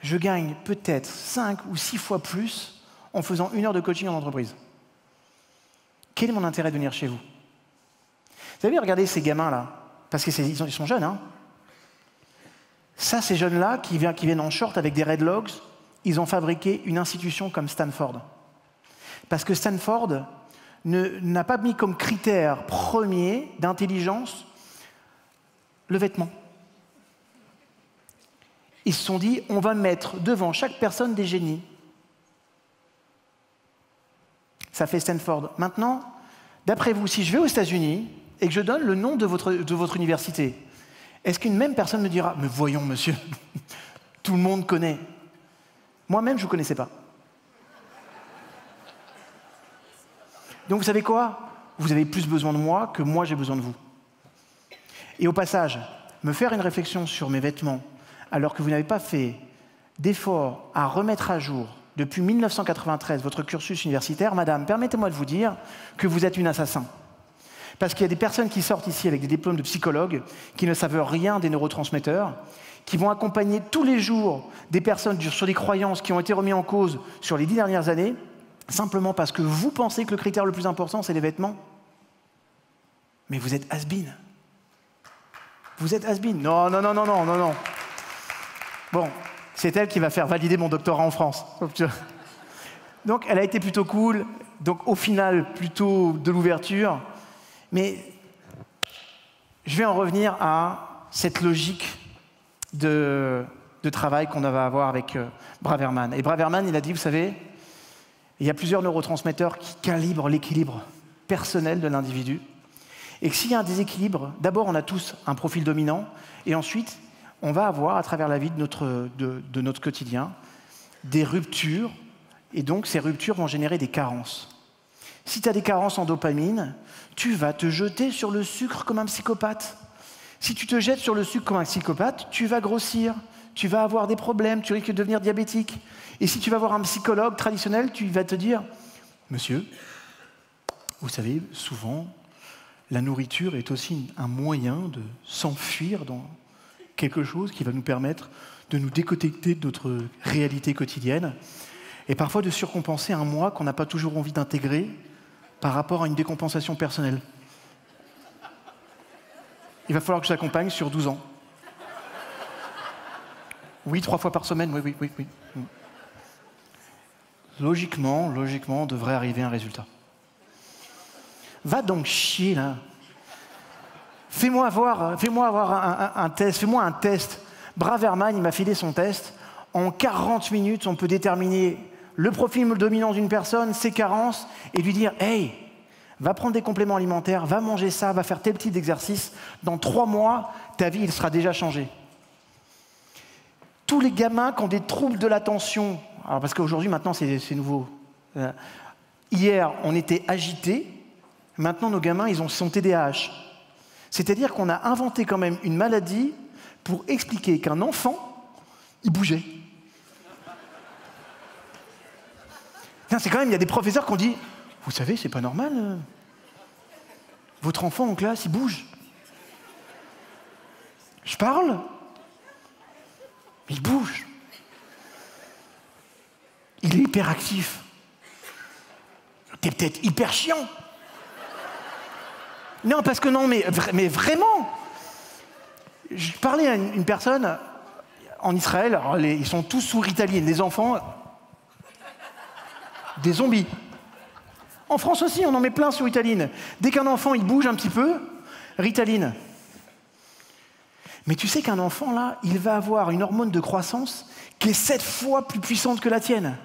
Je gagne peut-être 5 ou 6 fois plus en faisant 1 heure de coaching en entreprise. Quel est mon intérêt de venir chez vous? Vous savez, regardez ces gamins-là, parce qu'ils sont jeunes, hein. Ça, ces jeunes-là qui viennent en short avec des redlocks, ils ont fabriqué une institution comme Stanford. Parce que Stanford n'a pas mis comme critère premier d'intelligence le vêtement. Ils se sont dit, on va mettre devant chaque personne des génies. Ça fait Stanford. Maintenant, d'après vous, si je vais aux États-Unis et que je donne le nom de votre université, est-ce qu'une même personne me dira « Mais voyons, monsieur, tout le monde connaît ». Moi-même, je ne vous connaissais pas. Donc, vous savez quoi? Vous avez plus besoin de moi que moi, j'ai besoin de vous. Et au passage, me faire une réflexion sur mes vêtements, alors que vous n'avez pas fait d'effort à remettre à jour depuis 1993 votre cursus universitaire, madame, permettez-moi de vous dire que vous êtes une assassin. Parce qu'il y a des personnes qui sortent ici avec des diplômes de psychologue, qui ne savent rien des neurotransmetteurs, qui vont accompagner tous les jours des personnes sur des croyances qui ont été remises en cause sur les 10 dernières années, simplement parce que vous pensez que le critère le plus important, c'est les vêtements. Mais vous êtes has-been. Vous êtes has-been. Non, non, non, non, non, non, non. Bon, c'est elle qui va faire valider mon doctorat en France. Donc, elle a été plutôt cool. Donc, au final, plutôt de l'ouverture. Mais je vais en revenir à cette logique de travail qu'on va avoir avec Braverman. Et Braverman, il a dit, vous savez, il y a plusieurs neurotransmetteurs qui calibrent l'équilibre personnel de l'individu. Et que s'il y a un déséquilibre, d'abord, on a tous un profil dominant, et ensuite, on va avoir, à travers la vie de notre quotidien, des ruptures, et donc ces ruptures vont générer des carences. Si tu as des carences en dopamine, tu vas te jeter sur le sucre comme un psychopathe. Si tu te jettes sur le sucre comme un psychopathe, tu vas grossir, tu vas avoir des problèmes, tu risques de devenir diabétique. Et si tu vas voir un psychologue traditionnel, tu vas te dire « Monsieur, vous savez, souvent, la nourriture est aussi un moyen de s'enfuir dans quelque chose qui va nous permettre de nous déconnecter de notre réalité quotidienne et parfois de surcompenser un moi qu'on n'a pas toujours envie d'intégrer par rapport à une décompensation personnelle. Il va falloir que je t'accompagne sur 12 ans. Oui, 3 fois par semaine, oui. Logiquement, on devrait arriver à un résultat. Va donc chier, là. Fais-moi avoir un test, fais-moi un test. Braverman, il m'a filé son test. En 40 minutes, on peut déterminer le profil dominant d'une personne, ses carences, et lui dire « Hey, va prendre des compléments alimentaires, va manger ça, va faire tel type d'exercice. Dans 3 mois, ta vie, elle sera déjà changée. » Tous les gamins qui ont des troubles de l'attention, alors parce qu'aujourd'hui, maintenant, c'est nouveau. Hier, on était agités. Maintenant, nos gamins, ils sont TDAH. C'est-à-dire qu'on a inventé quand même une maladie pour expliquer qu'un enfant, il bougeait. C'est quand même, il y a des professeurs qui ont dit « Vous savez, c'est pas normal. Votre enfant en classe, il bouge. » Je parle, il bouge. Il est hyperactif. T'es peut-être hyper chiant. Non, parce que non, mais vraiment. Je parlais à une personne en Israël, alors ils sont tous sous Ritaline, les enfants, des zombies. En France aussi, on en met plein sous Ritaline. Dès qu'un enfant, il bouge un petit peu, Ritaline. Mais tu sais qu'un enfant, là, il va avoir une hormone de croissance qui est 7 fois plus puissante que la tienne.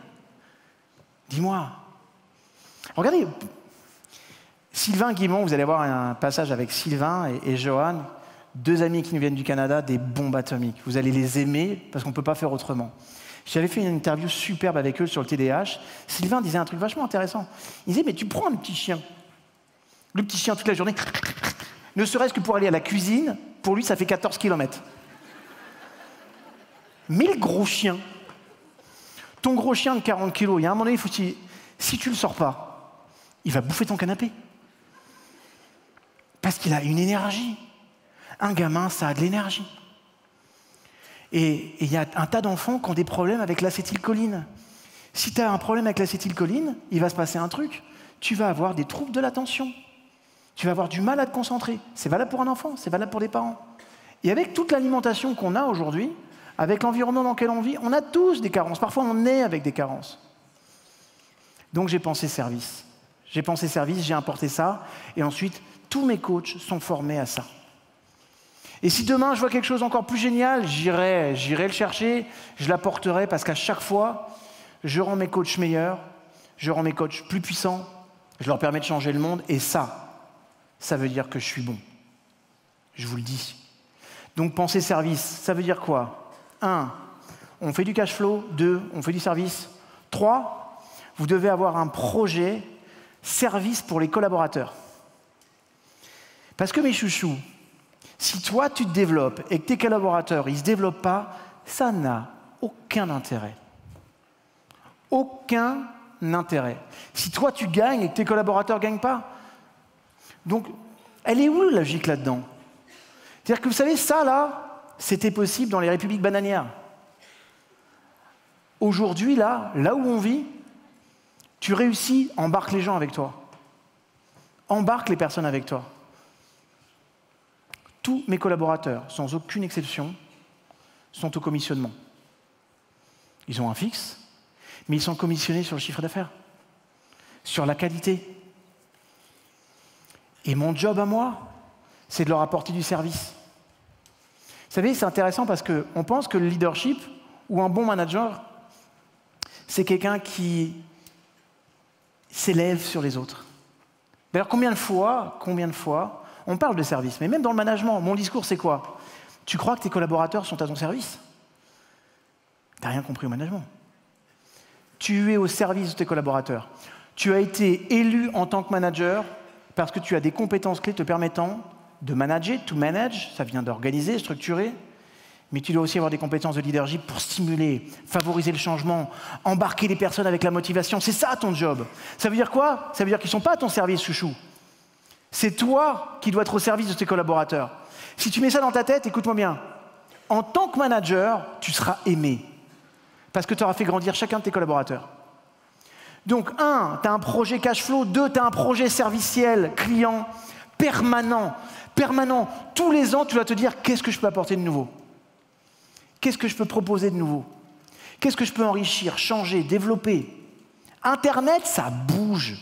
Dis-moi. Regardez, Sylvain Guimond, vous allez voir un passage avec Sylvain et Johan, 2 amis qui nous viennent du Canada, des bombes atomiques. Vous allez les aimer parce qu'on ne peut pas faire autrement. J'avais fait une interview superbe avec eux sur le TDAH. Sylvain disait un truc vachement intéressant. Il disait, mais tu prends un petit chien. Le petit chien toute la journée, ne serait-ce que pour aller à la cuisine, pour lui, ça fait 14 km. Mais le gros chien, ton gros chien de 40 kilos, il y a un moment donné, si tu ne le sors pas, il va bouffer ton canapé. Parce qu'il a une énergie. Un gamin, ça a de l'énergie. Et il y a un tas d'enfants qui ont des problèmes avec l'acétylcholine. Si tu as un problème avec l'acétylcholine, il va se passer un truc. Tu vas avoir des troubles de l'attention. Tu vas avoir du mal à te concentrer. C'est valable pour un enfant, c'est valable pour des parents. Et avec toute l'alimentation qu'on a aujourd'hui, avec l'environnement dans lequel on vit, on a tous des carences. Parfois, on est avec des carences. Donc, j'ai pensé service. J'ai importé ça. Et ensuite, tous mes coachs sont formés à ça. Et si demain, je vois quelque chose encore plus génial, j'irai le chercher, je l'apporterai parce qu'à chaque fois, je rends mes coachs meilleurs, je rends mes coachs plus puissants, je leur permets de changer le monde. Et ça veut dire que je suis bon. Je vous le dis. Donc, penser service, ça veut dire quoi ? 1, on fait du cash flow. 2, on fait du service. 3, vous devez avoir un projet service pour les collaborateurs. Parce que mes chouchous, si toi tu te développes et que tes collaborateurs ils se développent pas, ça n'a aucun intérêt. Aucun intérêt. Si toi tu gagnes et que tes collaborateurs gagnent pas, donc elle est où la logique là-dedans ? C'est-à-dire que vous savez, ça là, c'était possible dans les républiques bananières. Aujourd'hui, là où on vit, tu réussis, embarque les gens avec toi. Embarque les personnes avec toi. Tous mes collaborateurs, sans aucune exception, sont au commissionnement. Ils ont un fixe, mais ils sont commissionnés sur le chiffre d'affaires, sur la qualité. Et mon job à moi, c'est de leur apporter du service. Vous savez, c'est intéressant parce qu'on pense que le leadership ou un bon manager, c'est quelqu'un qui s'élève sur les autres. D'ailleurs, combien de fois, on parle de service, mais même dans le management, mon discours, c'est quoi ? Tu crois que tes collaborateurs sont à ton service ? Tu n'as rien compris au management. Tu es au service de tes collaborateurs. Tu as été élu en tant que manager parce que tu as des compétences clés te permettant de manager, to manage, ça vient d'organiser, structurer, mais tu dois aussi avoir des compétences de leadership pour stimuler, favoriser le changement, embarquer les personnes avec la motivation. C'est ça ton job. Ça veut dire quoi? Ça veut dire qu'ils ne sont pas à ton service, chouchou. C'est toi qui dois être au service de tes collaborateurs. Si tu mets ça dans ta tête, écoute-moi bien, en tant que manager, tu seras aimé parce que tu auras fait grandir chacun de tes collaborateurs. Donc, 1, tu as un projet cash flow. 2, tu as un projet serviciel, client, permanent. Tous les ans, tu dois te dire, qu'est-ce que je peux apporter de nouveau? Qu'est-ce que je peux proposer de nouveau? Qu'est-ce que je peux enrichir, changer, développer? Internet, ça bouge.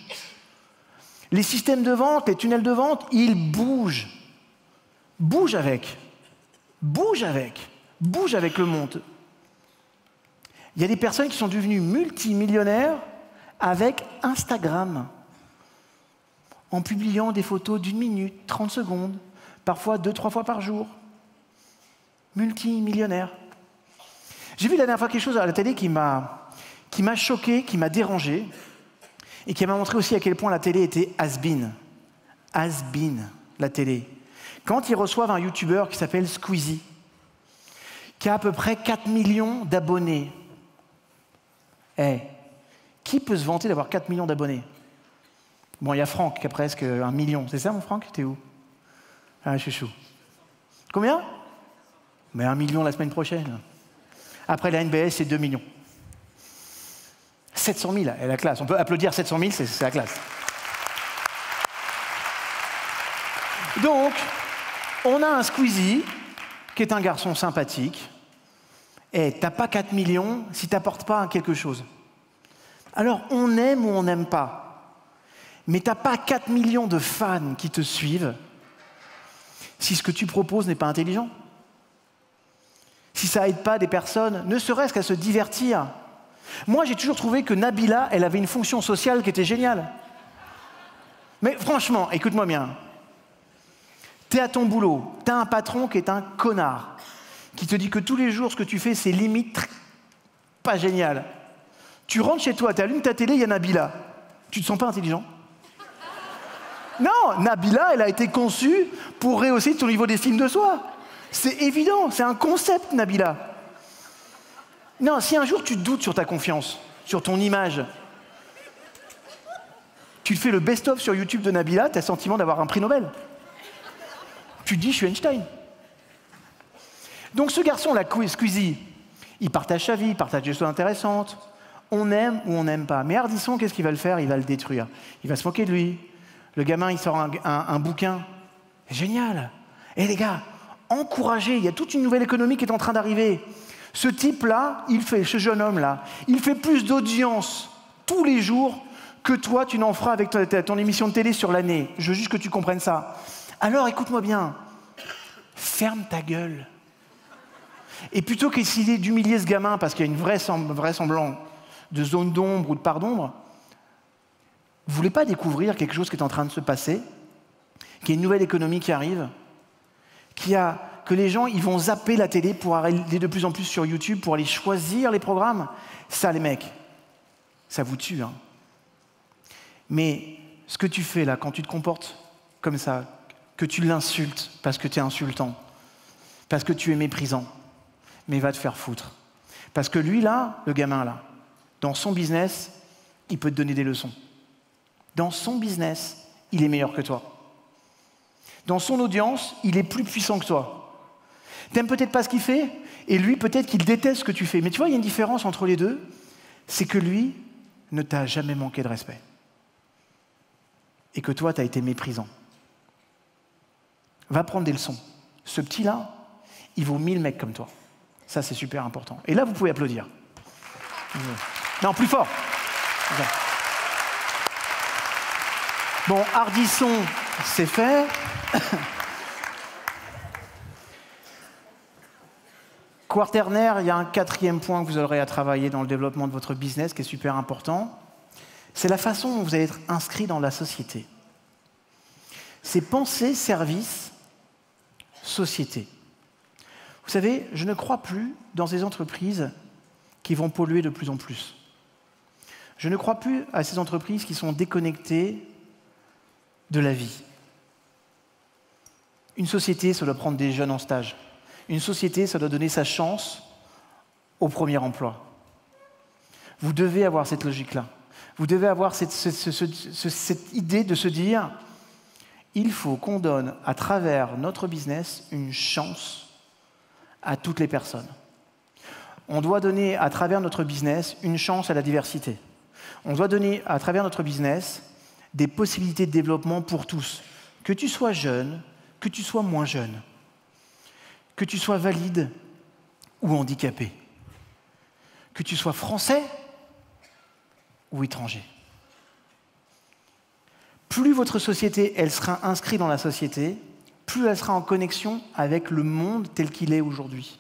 Les systèmes de vente, les tunnels de vente, ils bougent. Bouge avec. Bouge avec. Bouge avec le monde. Il y a des personnes qui sont devenues multimillionnaires avec Instagram, en publiant des photos d'1 minute, 30 secondes, parfois 2-3 fois par jour. Multimillionnaire. J'ai vu la dernière fois quelque chose à la télé qui m'a choqué, qui m'a dérangé, et qui m'a montré aussi à quel point la télé était has-been. Has-been, la télé. Quand ils reçoivent un youtubeur qui s'appelle Squeezie, qui a à peu près 4 millions d'abonnés. Qui peut se vanter d'avoir 4 millions d'abonnés? Bon, il y a Franck qui a presque 1 million. C'est ça, mon Franck? T'es où? Ah, chouchou. Combien? Mais 1 million la semaine prochaine. Après la NBS, c'est 2 millions. 700 000, elle est la classe. On peut applaudir 700 000, c'est la classe. Donc, on a un Squeezie, qui est un garçon sympathique. Et t'as pas 4 millions si t'apportes pas quelque chose. Alors, on aime ou on n'aime pas. Mais t'as pas 4 millions de fans qui te suivent si ce que tu proposes n'est pas intelligent. Si ça aide pas des personnes, ne serait-ce qu'à se divertir. Moi, j'ai toujours trouvé que Nabila, elle avait une fonction sociale qui était géniale. Mais franchement, écoute-moi bien. T'es à ton boulot, t'as un patron qui est un connard, qui te dit que tous les jours, ce que tu fais, c'est limite pas génial. Tu rentres chez toi, tu allumes ta télé, il y a Nabila. Tu te sens pas intelligent? Non, Nabila, elle a été conçue pour rehausser ton niveau d'estime de soi. C'est évident, c'est un concept, Nabila. Non, si un jour tu doutes sur ta confiance, sur ton image, tu te fais le best-of sur YouTube de Nabila, tu as le sentiment d'avoir un prix Nobel. Tu te dis, je suis Einstein. Donc ce garçon, la Squeezie, il partage sa vie, il partage des choses intéressantes. On aime ou on n'aime pas. Mais Ardisson, qu'est-ce qu'il va le faire? Il va le détruire. Il va se moquer de lui. Le gamin, il sort un bouquin. Génial. Et les gars, encouragez. Il y a toute une nouvelle économie qui est en train d'arriver. Ce type-là, ce jeune homme-là, il fait plus d'audience tous les jours que toi, tu n'en feras avec ton émission de télé sur l'année. Je veux juste que tu comprennes ça. Alors, écoute-moi bien. Ferme ta gueule. Et plutôt qu'essayer d'humilier ce gamin parce qu'il y a une vraie semblant de zone d'ombre ou de part d'ombre, vous ne voulez pas découvrir quelque chose qui est en train de se passer, qu'il y a une nouvelle économie qui arrive, que les gens ils vont zapper la télé pour aller de plus en plus sur YouTube, pour aller choisir les programmes? Ça, les mecs, ça vous tue. Hein. Mais ce que tu fais là, quand tu te comportes comme ça, que tu l'insultes parce que tu es insultant, parce que tu es méprisant, mais va te faire foutre. Parce que lui, là, le gamin, là, dans son business, il peut te donner des leçons. Dans son business, il est meilleur que toi. Dans son audience, il est plus puissant que toi. T'aimes peut-être pas ce qu'il fait, et lui, peut-être qu'il déteste ce que tu fais. Mais tu vois, il y a une différence entre les deux, c'est que lui ne t'a jamais manqué de respect. Et que toi, t'as été méprisant. Va prendre des leçons. Ce petit-là, il vaut 1000 mecs comme toi. Ça, c'est super important. Et là, vous pouvez applaudir. Non, plus fort. Bon, Ardisson, c'est fait. Quaternaire, il y a un 4e point que vous aurez à travailler dans le développement de votre business qui est super important. C'est la façon dont vous allez être inscrit dans la société. C'est penser, service, société. Vous savez, je ne crois plus dans ces entreprises qui vont polluer de plus en plus. Je ne crois plus à ces entreprises qui sont déconnectées de la vie. Une société, ça doit prendre des jeunes en stage. Une société, ça doit donner sa chance au premier emploi. Vous devez avoir cette logique-là. Vous devez avoir cette idée de se dire, il faut qu'on donne à travers notre business une chance à toutes les personnes. On doit donner à travers notre business une chance à la diversité. On doit donner à travers notre business des possibilités de développement pour tous. Que tu sois jeune, que tu sois moins jeune, que tu sois valide ou handicapé, que tu sois français ou étranger. Plus votre société, elle sera inscrite dans la société, plus elle sera en connexion avec le monde tel qu'il est aujourd'hui.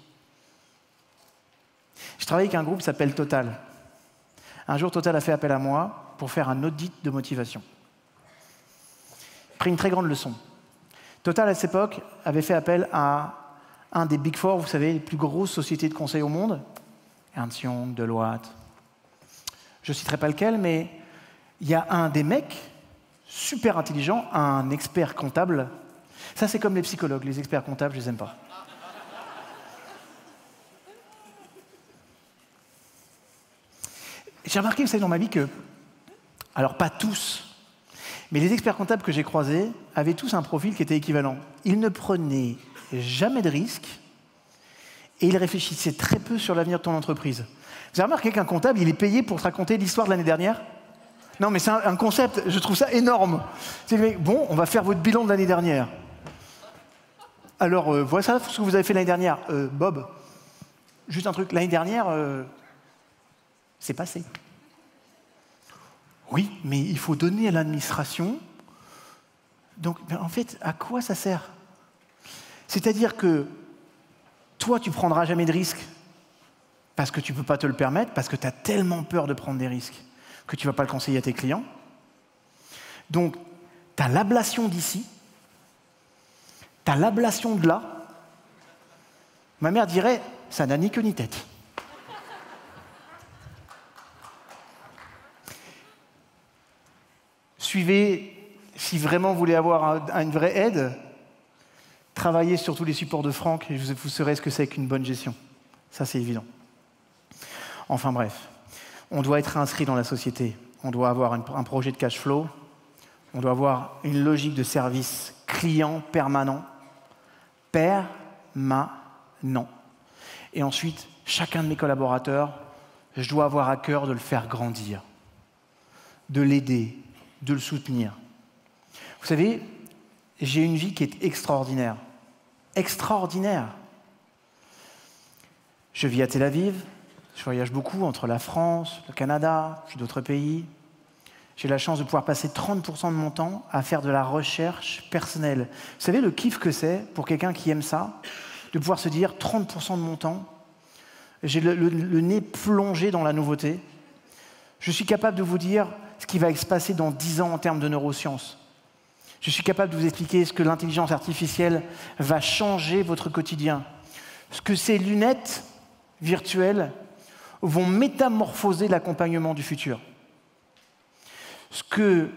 Je travaille avec un groupe qui s'appelle Total. Un jour, Total a fait appel à moi pour faire un audit de motivation. J'ai pris une très grande leçon. Total, à cette époque, avait fait appel à un des Big Four, vous savez, les plus grosses sociétés de conseil au monde, Ernst Young, Deloitte. Je ne citerai pas lequel, mais il y a un des mecs super intelligent, un expert comptable. Ça, c'est comme les psychologues. Les experts comptables, je ne les aime pas. J'ai remarqué, vous savez, dans ma vie que, alors pas tous, mais les experts comptables que j'ai croisés avaient tous un profil qui était équivalent. Ils ne prenaient jamais de risques et ils réfléchissaient très peu sur l'avenir de ton entreprise. Vous avez remarqué qu'un comptable, il est payé pour te raconter l'histoire de l'année dernière ? Non, mais c'est un concept, je trouve ça énorme. C'est bon, on va faire votre bilan de l'année dernière. Alors, voilà ce que vous avez fait l'année dernière. Bob, juste un truc, l'année dernière, c'est passé. Oui, mais il faut donner à l'administration. Donc, en fait, à quoi ça sert? C'est-à-dire que toi, tu ne prendras jamais de risques parce que tu ne peux pas te le permettre, parce que tu as tellement peur de prendre des risques que tu ne vas pas le conseiller à tes clients. Donc, tu as l'ablation d'ici, tu as l'ablation de là. Ma mère dirait, ça n'a ni queue ni tête. Suivez, si vraiment vous voulez avoir une vraie aide, travaillez sur tous les supports de Franck et vous saurez ce que c'est qu'une bonne gestion. Ça, c'est évident. Enfin bref. On doit être inscrit dans la société, on doit avoir un projet de cash flow, on doit avoir une logique de service client permanent. Et ensuite, chacun de mes collaborateurs, je dois avoir à cœur de le faire grandir, de l'aider, de le soutenir. Vous savez, j'ai une vie qui est extraordinaire. Extraordinaire. Je vis à Tel Aviv. Je voyage beaucoup entre la France, le Canada, puis d'autres pays. J'ai la chance de pouvoir passer 30% de mon temps à faire de la recherche personnelle. Vous savez le kiff que c'est pour quelqu'un qui aime ça, de pouvoir se dire 30% de mon temps, j'ai le nez plongé dans la nouveauté. Je suis capable de vous dire ce qui va se passer dans 10 ans en termes de neurosciences. Je suis capable de vous expliquer ce que l'intelligence artificielle va changer votre quotidien. Ce que ces lunettes virtuelles vont métamorphoser l'accompagnement du futur. Ce que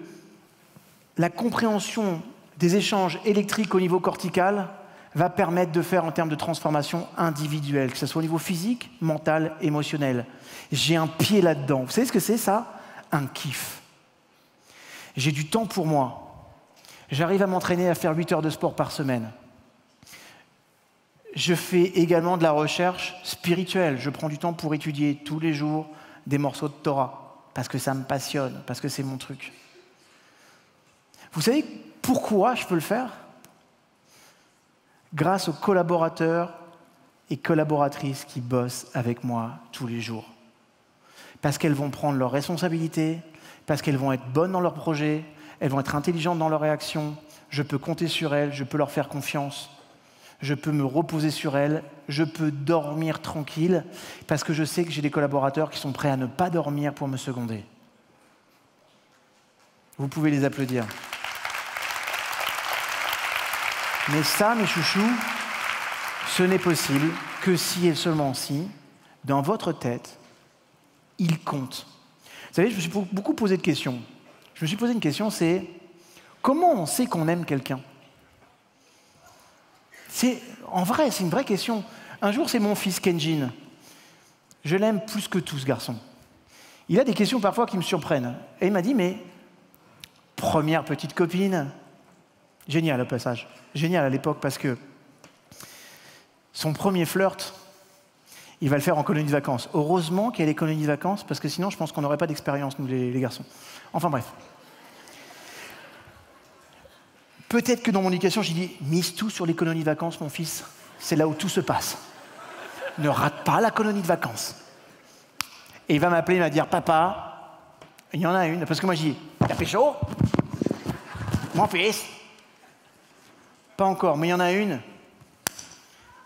la compréhension des échanges électriques au niveau cortical va permettre de faire en termes de transformation individuelle, que ce soit au niveau physique, mental, émotionnel. J'ai un pied là-dedans. Vous savez ce que c'est ça? Un kiff. J'ai du temps pour moi. J'arrive à m'entraîner à faire 8 heures de sport par semaine. Je fais également de la recherche spirituelle. Je prends du temps pour étudier tous les jours des morceaux de Torah, parce que ça me passionne, parce que c'est mon truc. Vous savez pourquoi je peux le faire? Grâce aux collaborateurs et collaboratrices qui bossent avec moi tous les jours. Parce qu'elles vont prendre leurs responsabilités, parce qu'elles vont être bonnes dans leurs projets, elles vont être intelligentes dans leurs réactions, je peux compter sur elles, je peux leur faire confiance. Je peux me reposer sur elles, je peux dormir tranquille, parce que je sais que j'ai des collaborateurs qui sont prêts à ne pas dormir pour me seconder. Vous pouvez les applaudir. Mais ça, mes chouchous, ce n'est possible que si et seulement si, dans votre tête, il compte. Vous savez, je me suis beaucoup posé de questions. Je me suis posé une question, c'est comment on sait qu'on aime quelqu'un? En vrai, c'est une vraie question. Un jour, c'est mon fils Kenjin. Je l'aime plus que tout, ce garçon. Il a des questions parfois qui me surprennent. Et il m'a dit, mais première petite copine, génial au passage, génial à l'époque parce que son premier flirt, il va le faire en colonie de vacances. Heureusement qu'il y a les colonies de vacances, parce que sinon, je pense qu'on n'aurait pas d'expérience, nous, les garçons. Enfin bref. Peut-être que dans mon éducation, j'ai dit, mise tout sur les colonies de vacances, mon fils. C'est là où tout se passe. Ne rate pas la colonie de vacances. Et il va m'appeler, il va dire, papa, il y en a une. Parce que moi, je dis, t'as pécho? Mon fils? Pas encore, mais il y en a une.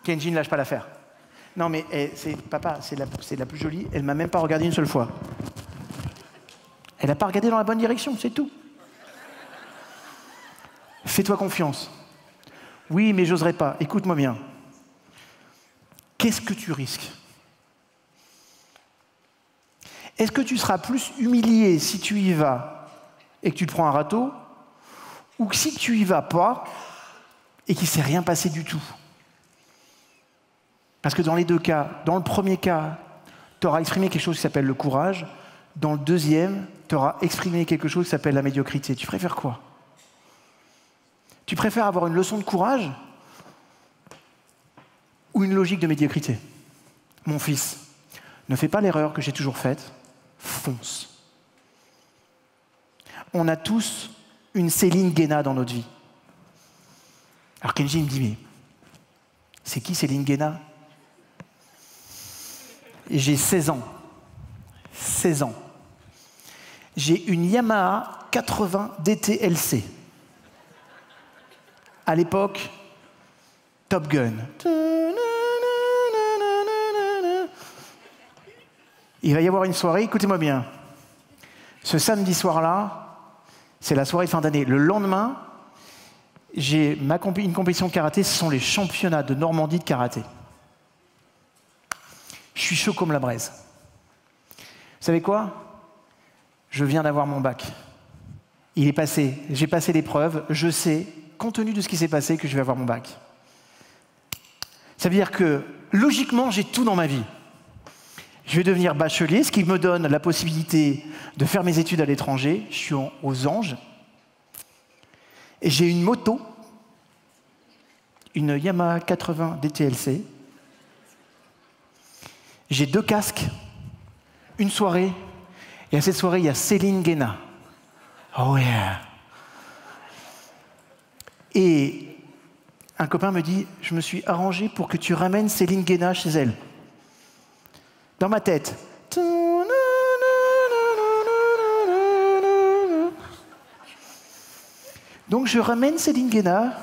Kenji ne lâche pas l'affaire. Non, mais papa, c'est la plus jolie. Elle m'a même pas regardé une seule fois. Elle n'a pas regardé dans la bonne direction, c'est tout. Fais-toi confiance. Oui, mais j'oserais pas. Écoute-moi bien. Qu'est-ce que tu risques? Est-ce que tu seras plus humilié si tu y vas et que tu te prends un râteau, ou que si tu y vas pas et qu'il ne s'est rien passé du tout? Parce que dans les deux cas, dans le premier cas, tu auras exprimé quelque chose qui s'appelle le courage. Dans le deuxième, tu auras exprimé quelque chose qui s'appelle la médiocrité. Tu préfères quoi? Tu préfères avoir une leçon de courage ou une logique de médiocrité? Mon fils, ne fais pas l'erreur que j'ai toujours faite, fonce. On a tous une Céline Guéna dans notre vie. Alors Kenji me dit, mais c'est qui Céline Guéna? J'ai 16 ans. 16 ans. J'ai une Yamaha 80 DTLC. À l'époque, Top Gun. Il va y avoir une soirée, écoutez-moi bien. Ce samedi soir-là, c'est la soirée de fin d'année. Le lendemain, j'ai une compétition de karaté, ce sont les championnats de Normandie de karaté. Je suis chaud comme la braise. Vous savez quoi? Je viens d'avoir mon bac. Il est passé, j'ai passé l'épreuve, je sais, compte tenu de ce qui s'est passé, que je vais avoir mon bac. Ça veut dire que, logiquement, j'ai tout dans ma vie. Je vais devenir bachelier, ce qui me donne la possibilité de faire mes études à l'étranger. Je suis aux Anges. Et j'ai une moto, une Yamaha 80 DTLC. J'ai 2 casques, une soirée, et à cette soirée, il y a Céline Guéna. Oh yeah! Et un copain me dit, je me suis arrangé pour que tu ramènes Céline Guéna chez elle. Dans ma tête. Donc je ramène Céline Guéna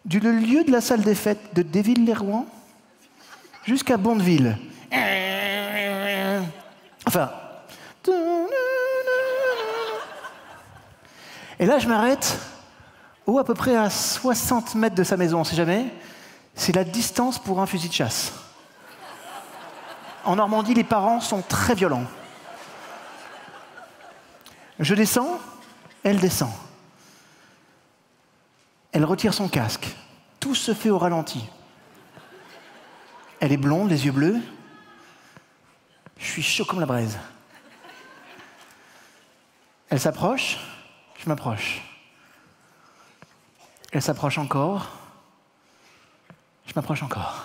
du lieu de la salle des fêtes de Déville-les-Rouen jusqu'à Bondeville. Enfin. Et là, je m'arrête à peu près à 60 mètres de sa maison, on ne sait jamais. C'est la distance pour un fusil de chasse. En Normandie, les parents sont très violents. Je descends, elle descend. Elle retire son casque. Tout se fait au ralenti. Elle est blonde, les yeux bleus. Je suis chaud comme la braise. Elle s'approche, je m'approche. Elle s'approche encore, je m'approche encore.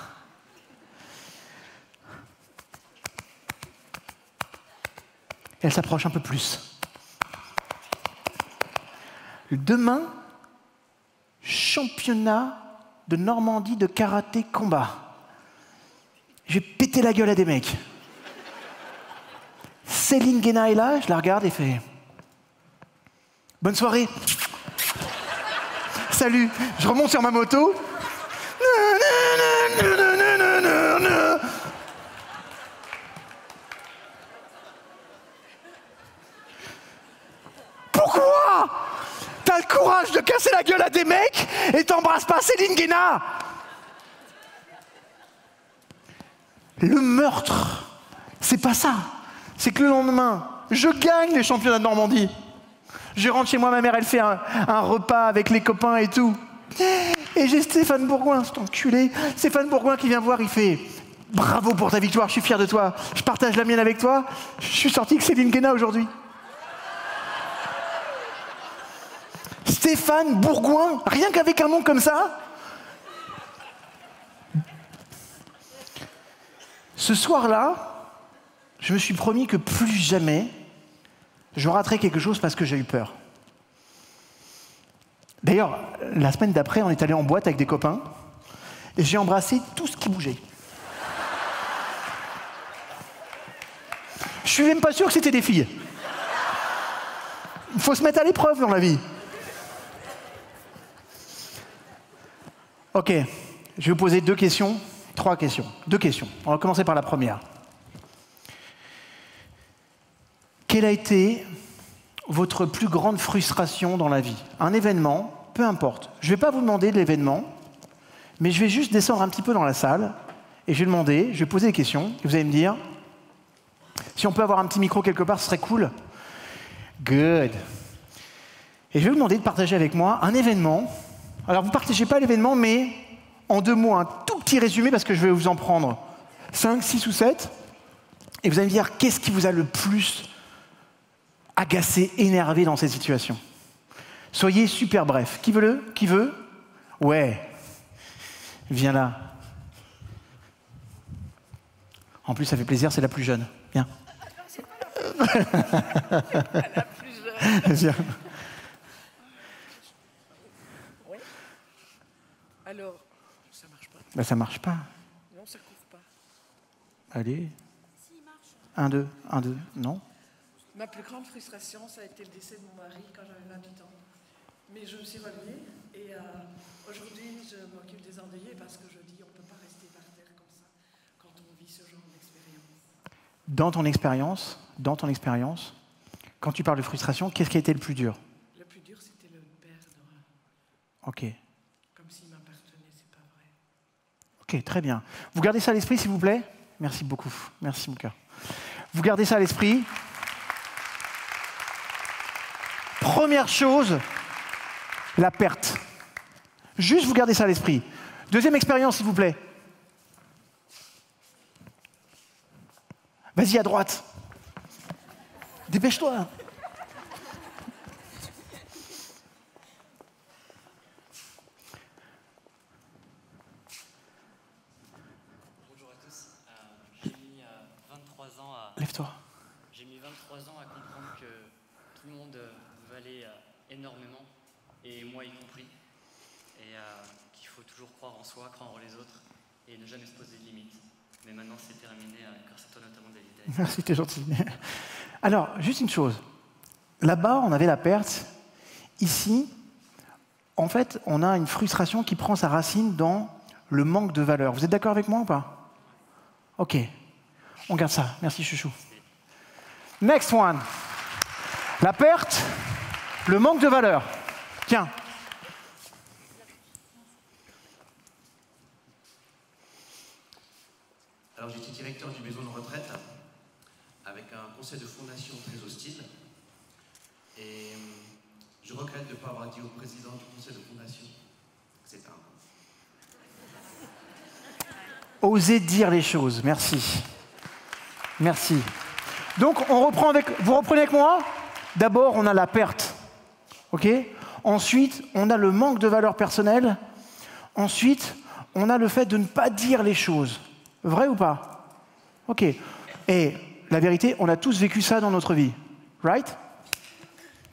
Elle s'approche un peu plus. Demain, championnat de Normandie de karaté combat. Je vais péter la gueule à des mecs. Céline Guéna est là, je la regarde et fait « Bonne soirée !» Salut, je remonte sur ma moto. Pourquoi t'as le courage de casser la gueule à des mecs et t'embrasses pas Céline Guéna? Le meurtre, c'est pas ça. C'est que le lendemain, Je gagne les championnats de Normandie. Je rentre chez moi, ma mère, elle fait un repas avec les copains et tout. Et j'ai Stéphane Bourgoin, cet enculé. Stéphane Bourgoin qui vient voir, il fait « Bravo pour ta victoire, je suis fier de toi. Je partage la mienne avec toi. Je suis sorti avec Céline Guéna aujourd'hui. » Stéphane Bourgoin, rien qu'avec un nom comme ça. Ce soir-là, je me suis promis que plus jamais je raterai quelque chose parce que j'ai eu peur. D'ailleurs, la semaine d'après, on est allé en boîte avec des copains et j'ai embrassé tout ce qui bougeait. Je suis même pas sûr que c'était des filles. Il faut se mettre à l'épreuve dans la vie. Ok, je vais vous poser deux questions. On va commencer par la première. Quelle a été votre plus grande frustration dans la vie? Un événement, peu importe. Je ne vais pas vous demander de l'événement, mais je vais juste descendre un petit peu dans la salle et je vais demander, je vais poser des questions et vous allez me dire, si on peut avoir un petit micro quelque part, ce serait cool. Good. Et je vais vous demander de partager avec moi un événement. Alors vous ne partagez pas l'événement, mais en 2 mots, un tout petit résumé parce que je vais vous en prendre 5, 6 ou 7. Et vous allez me dire qu'est-ce qui vous a le plus agacé, énervé dans cette situation. Soyez super bref. Qui veut Qui veut? Ouais. Viens là. En plus, ça fait plaisir, c'est la plus jeune. Viens. La plus jeune. Viens. Oui. Alors, ça marche pas. Ben, ça marche pas. Non, ça couvre pas. Allez. 1, 2, 1, 2. Non. Ma plus grande frustration, ça a été le décès de mon mari quand j'avais 28 ans. Mais je me suis relevée et aujourd'hui, je m'occupe des endeuillés parce que je dis on ne peut pas rester par terre comme ça quand on vit ce genre d'expérience. Dans ton expérience, quand tu parles de frustration, qu'est-ce qui a été le plus dur? Le plus dur, c'était le perdre. Ok. Comme s'il m'appartenait, c'est pas vrai. Ok, très bien. Vous gardez ça à l'esprit, s'il vous plaît? Merci beaucoup. Merci, mon cœur. Vous gardez ça à l'esprit. Première chose, la perte. Juste vous gardez ça à l'esprit. Deuxième expérience, s'il vous plaît. Vas-y, à droite. Dépêche-toi. Bonjour à tous. J'ai mis 23 ans à... Lève-toi. J'ai mis 23 ans à comprendre que tout le monde valait énormément, et moi y compris, et qu'il faut toujours croire en soi, croire en les autres, et ne jamais se poser de limites. Mais maintenant c'est terminé, grâce à toi notamment David. Merci, t'es gentil. Alors, juste une chose. Là-bas, on avait la perte. Ici, en fait, on a une frustration qui prend sa racine dans le manque de valeur. Vous êtes d'accord avec moi ou pas? Ok. On garde ça. Merci, chouchou. Next one. La perte, le manque de valeur. Tiens. Alors j'étais directeur d'une maison de retraite avec un conseil de fondation très hostile et je regrette de ne pas avoir dit au président du conseil de fondation que c'était un... Osez dire les choses. Merci. Merci. Donc, on reprend avec... Vous reprenez avec moi? D'abord, on a la perte. OK? Ensuite, on a le manque de valeur personnelle. Ensuite, on a le fait de ne pas dire les choses. Vrai ou pas? OK. Et la vérité, on a tous vécu ça dans notre vie. Right?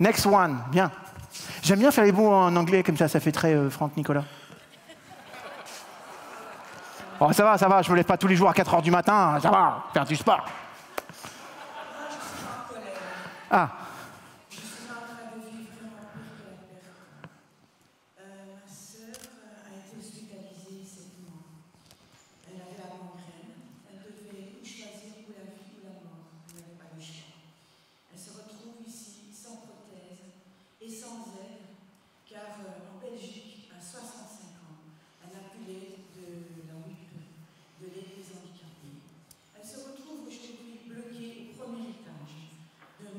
Next one. Bien. J'aime bien faire les mots en anglais, comme ça fait très Franck Nicolas. Oh, ça va, je me lève pas tous les jours à 4h du matin, ça va, faire du sport. Ah. Je suis en train de vivre vraiment pire que la perte. Ma sœur a été hospitalisée 7 mois. Elle avait la gangrène. Elle devait choisir ou la vie ou la mort. Elle n'avait pas le choix. Elle se retrouve ici sans prothèse et sans aide, car en Belgique, à 65 ans, elle n'a plus l'aide de la WIP, de l'aide des handicapés. Elle se retrouve aujourd'hui bloquée au premier étage d'un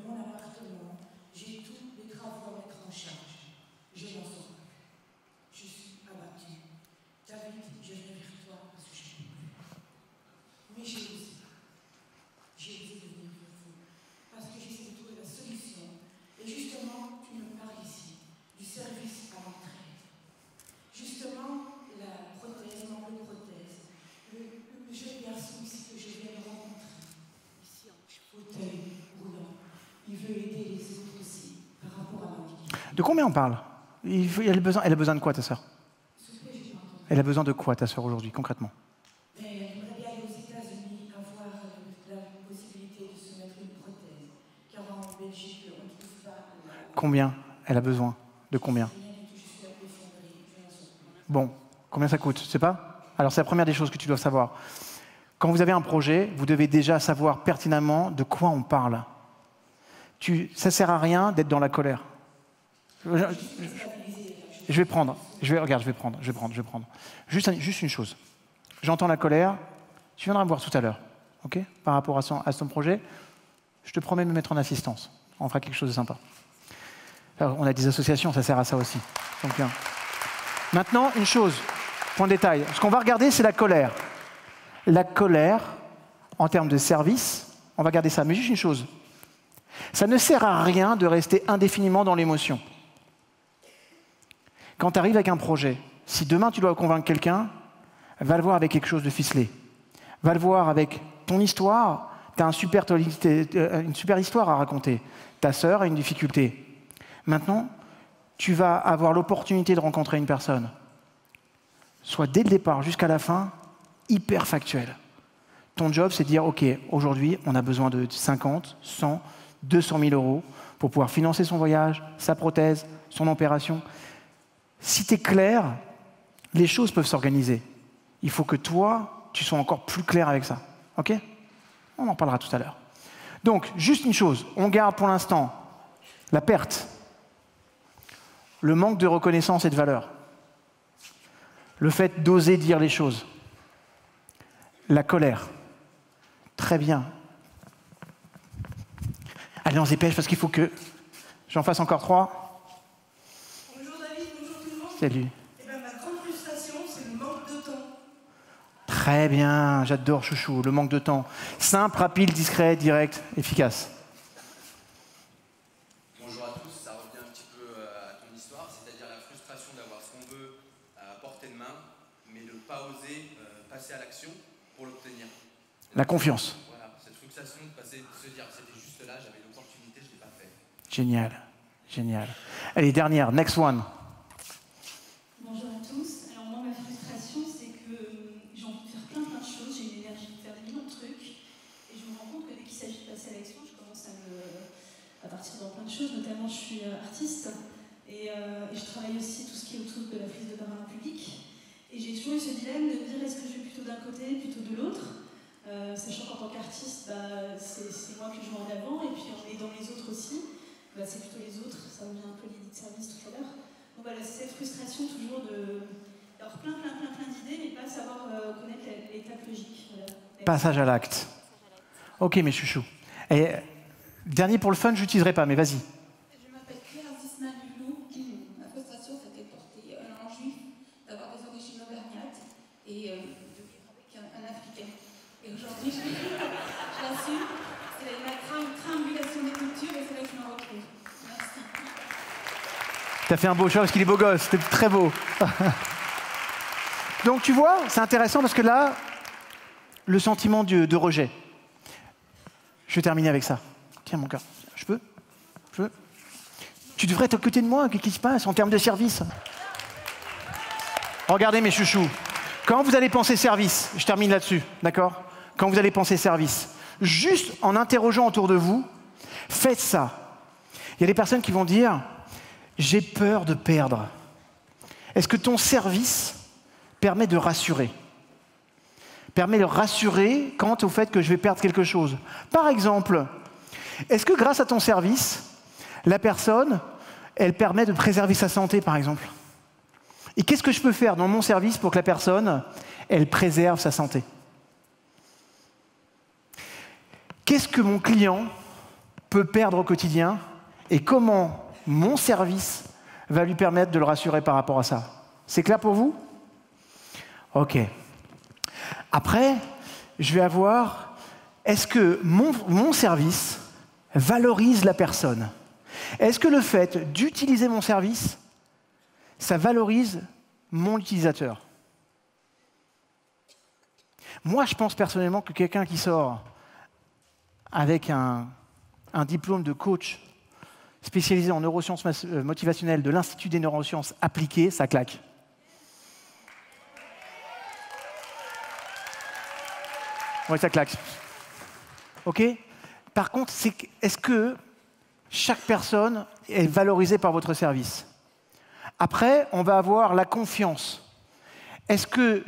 De combien on parle? Elle a besoin de quoi, ta sœur? Elle a besoin de quoi, ta sœur, aujourd'hui, concrètement? Mais j'aimerais bien aller aux États-Unis avoir la possibilité de se mettre une prothèse. Car en Belgique, on ne trouve pas. Combien elle a besoin? De combien? Bon, combien ça coûte? Tu sais pas? Alors c'est la première des choses que tu dois savoir. Quand vous avez un projet, vous devez déjà savoir pertinemment de quoi on parle. Ça ne sert à rien d'être dans la colère. Je vais prendre. Juste une chose. J'entends la colère. Tu viendras me voir tout à l'heure, ok? Par rapport à son projet. Je te promets de me mettre en assistance. On fera quelque chose de sympa. Alors, on a des associations, ça sert à ça aussi. Donc, bien. Maintenant, une chose, point de détail. Ce qu'on va regarder, c'est la colère. La colère, en termes de service, on va garder ça. Mais juste une chose. Ça ne sert à rien de rester indéfiniment dans l'émotion. Quand tu arrives avec un projet, si demain tu dois convaincre quelqu'un, va le voir avec quelque chose de ficelé. Va le voir avec ton histoire. Tu as une super histoire à raconter. Ta sœur a une difficulté. Maintenant, tu vas avoir l'opportunité de rencontrer une personne. Soit dès le départ jusqu'à la fin, hyper factuel. Ton job, c'est de dire, OK, aujourd'hui, on a besoin de 50, 100, 200 000 euros pour pouvoir financer son voyage, sa prothèse, son opération. Si tu es clair, les choses peuvent s'organiser. Il faut que toi, tu sois encore plus clair avec ça. OK? On en parlera tout à l'heure. Donc, juste une chose, on garde pour l'instant la perte, le manque de reconnaissance et de valeur, le fait d'oser dire les choses, la colère. Très bien. Allez, on se dépêche parce qu'il faut que j'en fasse encore 3. Bonjour David, bonjour tout le monde. Salut. Eh ben, ma grande frustration, c'est le manque de temps. Très bien, j'adore chouchou, le manque de temps. Simple, rapide, discret, direct, efficace. Bonjour à tous, ça revient un petit peu à ton histoire, c'est-à-dire la frustration d'avoir ce qu'on veut à portée de main, mais de ne pas oser passer à l'action pour l'obtenir. La confiance. Voilà, cette frustration de se dire c'était juste là, j'avais l'opportunité, je ne l'ai pas fait. Génial, génial. Allez, dernière, next one. Bonjour à tous. Alors moi, ma frustration, c'est que j'ai envie de faire plein de choses, j'ai une énergie de faire des millions de trucs, et je me rends compte que dès qu'il s'agit de passer à l'action, je commence à partir dans plein de choses. Notamment, je suis artiste, et je travaille aussi tout ce qui est autour de la prise de parole en public. Et j'ai toujours eu ce dilemme de me dire est-ce que je vais plutôt d'un côté, plutôt de l'autre, sachant qu'en tant qu'artiste, c'est moi que je mets en avant, et puis en aidant les autres aussi, c'est plutôt les autres, ça revient un peu à l'idée de service tout à l'heure. Donc voilà, c'est cette frustration toujours d'avoir plein d'idées, mais pas savoir connaître l'étape logique. Voilà. Passage à l'acte. Ok, mes chouchous. Et dernier pour le fun, je n'utiliserai pas, mais vas-y. Je m'appelle Claire Zisman-Duglou. Ma frustration, c'était de porter un an juif, d'avoir des origines auvergnates et de vivre avec un Africain. Et aujourd'hui, je l'assume, c'est la triangulation des cultures et c'est là que je me retrouve. Merci. T'as fait un beau choix parce qu'il est beau gosse, c'était très beau. Donc tu vois, c'est intéressant parce que là, le sentiment de rejet. Je vais terminer avec ça. Tiens mon gars, je peux. Tu devrais être à côté de moi, qu'est-ce qui se passe en termes de service? Regardez mes chouchous, quand vous allez penser service, je termine là-dessus, d'accord? Quand vous allez penser service, juste en interrogeant autour de vous, faites ça. Il y a des personnes qui vont dire « j'ai peur de perdre ». Est-ce que ton service permet de rassurer? Permet de rassurer quant au fait que je vais perdre quelque chose. Par exemple, est-ce que grâce à ton service, la personne, elle permet de préserver sa santé, par exemple? Et qu'est-ce que je peux faire dans mon service pour que la personne, elle préserve sa santé? Qu'est-ce que mon client peut perdre au quotidien et comment mon service va lui permettre de le rassurer par rapport à ça? C'est clair pour vous? Ok. Après, je vais avoir, est-ce que mon service valorise la personne? Est-ce que le fait d'utiliser mon service, ça valorise mon utilisateur? Moi, je pense personnellement que quelqu'un qui sort avec un diplôme de coach spécialisé en neurosciences motivationnelles de l'Institut des neurosciences appliquées, ça claque. Oui, ça claque. OK? Par contre, est-ce que chaque personne est valorisée par votre service? Après, on va avoir la confiance. Est-ce que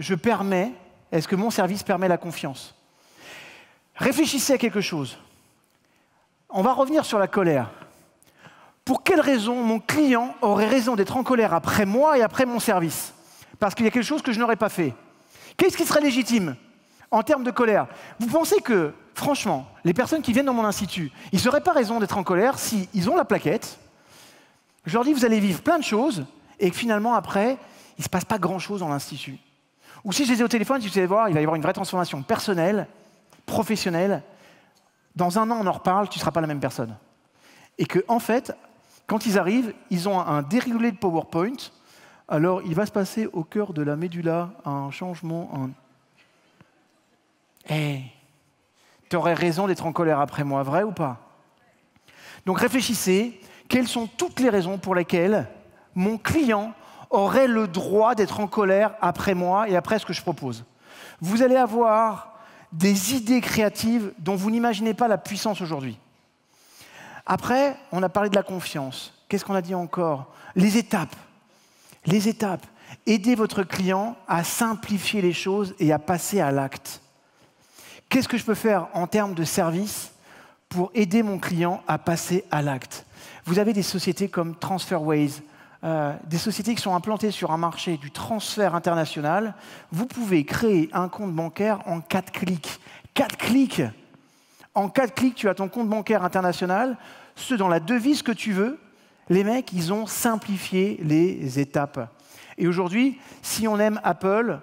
mon service permet la confiance? Réfléchissez à quelque chose. On va revenir sur la colère. Pour quelle raison mon client aurait raison d'être en colère après moi et après mon service? Parce qu'il y a quelque chose que je n'aurais pas fait. Qu'est-ce qui serait légitime en termes de colère? Vous pensez que, franchement, les personnes qui viennent dans mon institut, ils n'auraient pas raison d'être en colère s'ils ont la plaquette? Je leur dis, vous allez vivre plein de choses, et que finalement, après, il ne se passe pas grand-chose dans l'institut. Ou si je les ai au téléphone, vous allez voir, il va y avoir une vraie transformation personnelle, professionnelle. Dans un an, on en reparle, tu ne seras pas la même personne. Et que, en fait, quand ils arrivent, ils ont un déroulé de PowerPoint. Alors, il va se passer au cœur de la médulla un changement. Tu aurais raison d'être en colère après moi, vrai ou pas? Donc réfléchissez, quelles sont toutes les raisons pour lesquelles mon client aurait le droit d'être en colère après moi et après ce que je propose? Vous allez avoir des idées créatives dont vous n'imaginez pas la puissance aujourd'hui. Après, on a parlé de la confiance. Qu'est-ce qu'on a dit encore? Les étapes. Les étapes. Aidez votre client à simplifier les choses et à passer à l'acte. Qu'est-ce que je peux faire en termes de service pour aider mon client à passer à l'acte? Vous avez des sociétés comme TransferWise, des sociétés qui sont implantées sur un marché du transfert international. Vous pouvez créer un compte bancaire en 4 clics. 4 clics! En 4 clics, tu as ton compte bancaire international, ce dans la devise que tu veux. Les mecs, ils ont simplifié les étapes. Et aujourd'hui, si on aime Apple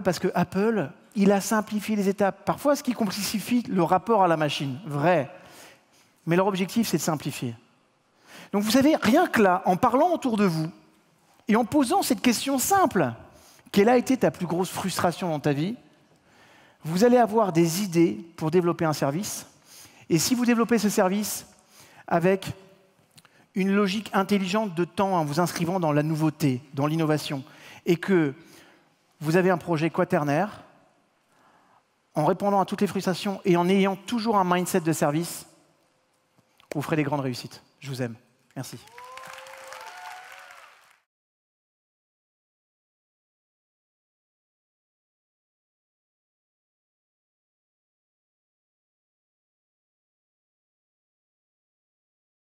parce que Apple, il a simplifié les étapes. Parfois, ce qui complexifie le rapport à la machine, vrai. Mais leur objectif, c'est de simplifier. Donc vous savez, rien que là, en parlant autour de vous, et en posant cette question simple, quelle a été ta plus grosse frustration dans ta vie? Vous allez avoir des idées pour développer un service. Et si vous développez ce service avec une logique intelligente de temps, en vous inscrivant dans la nouveauté, dans l'innovation, et que vous avez un projet quaternaire, en répondant à toutes les frustrations et en ayant toujours un mindset de service, vous ferez des grandes réussites. Je vous aime. Merci.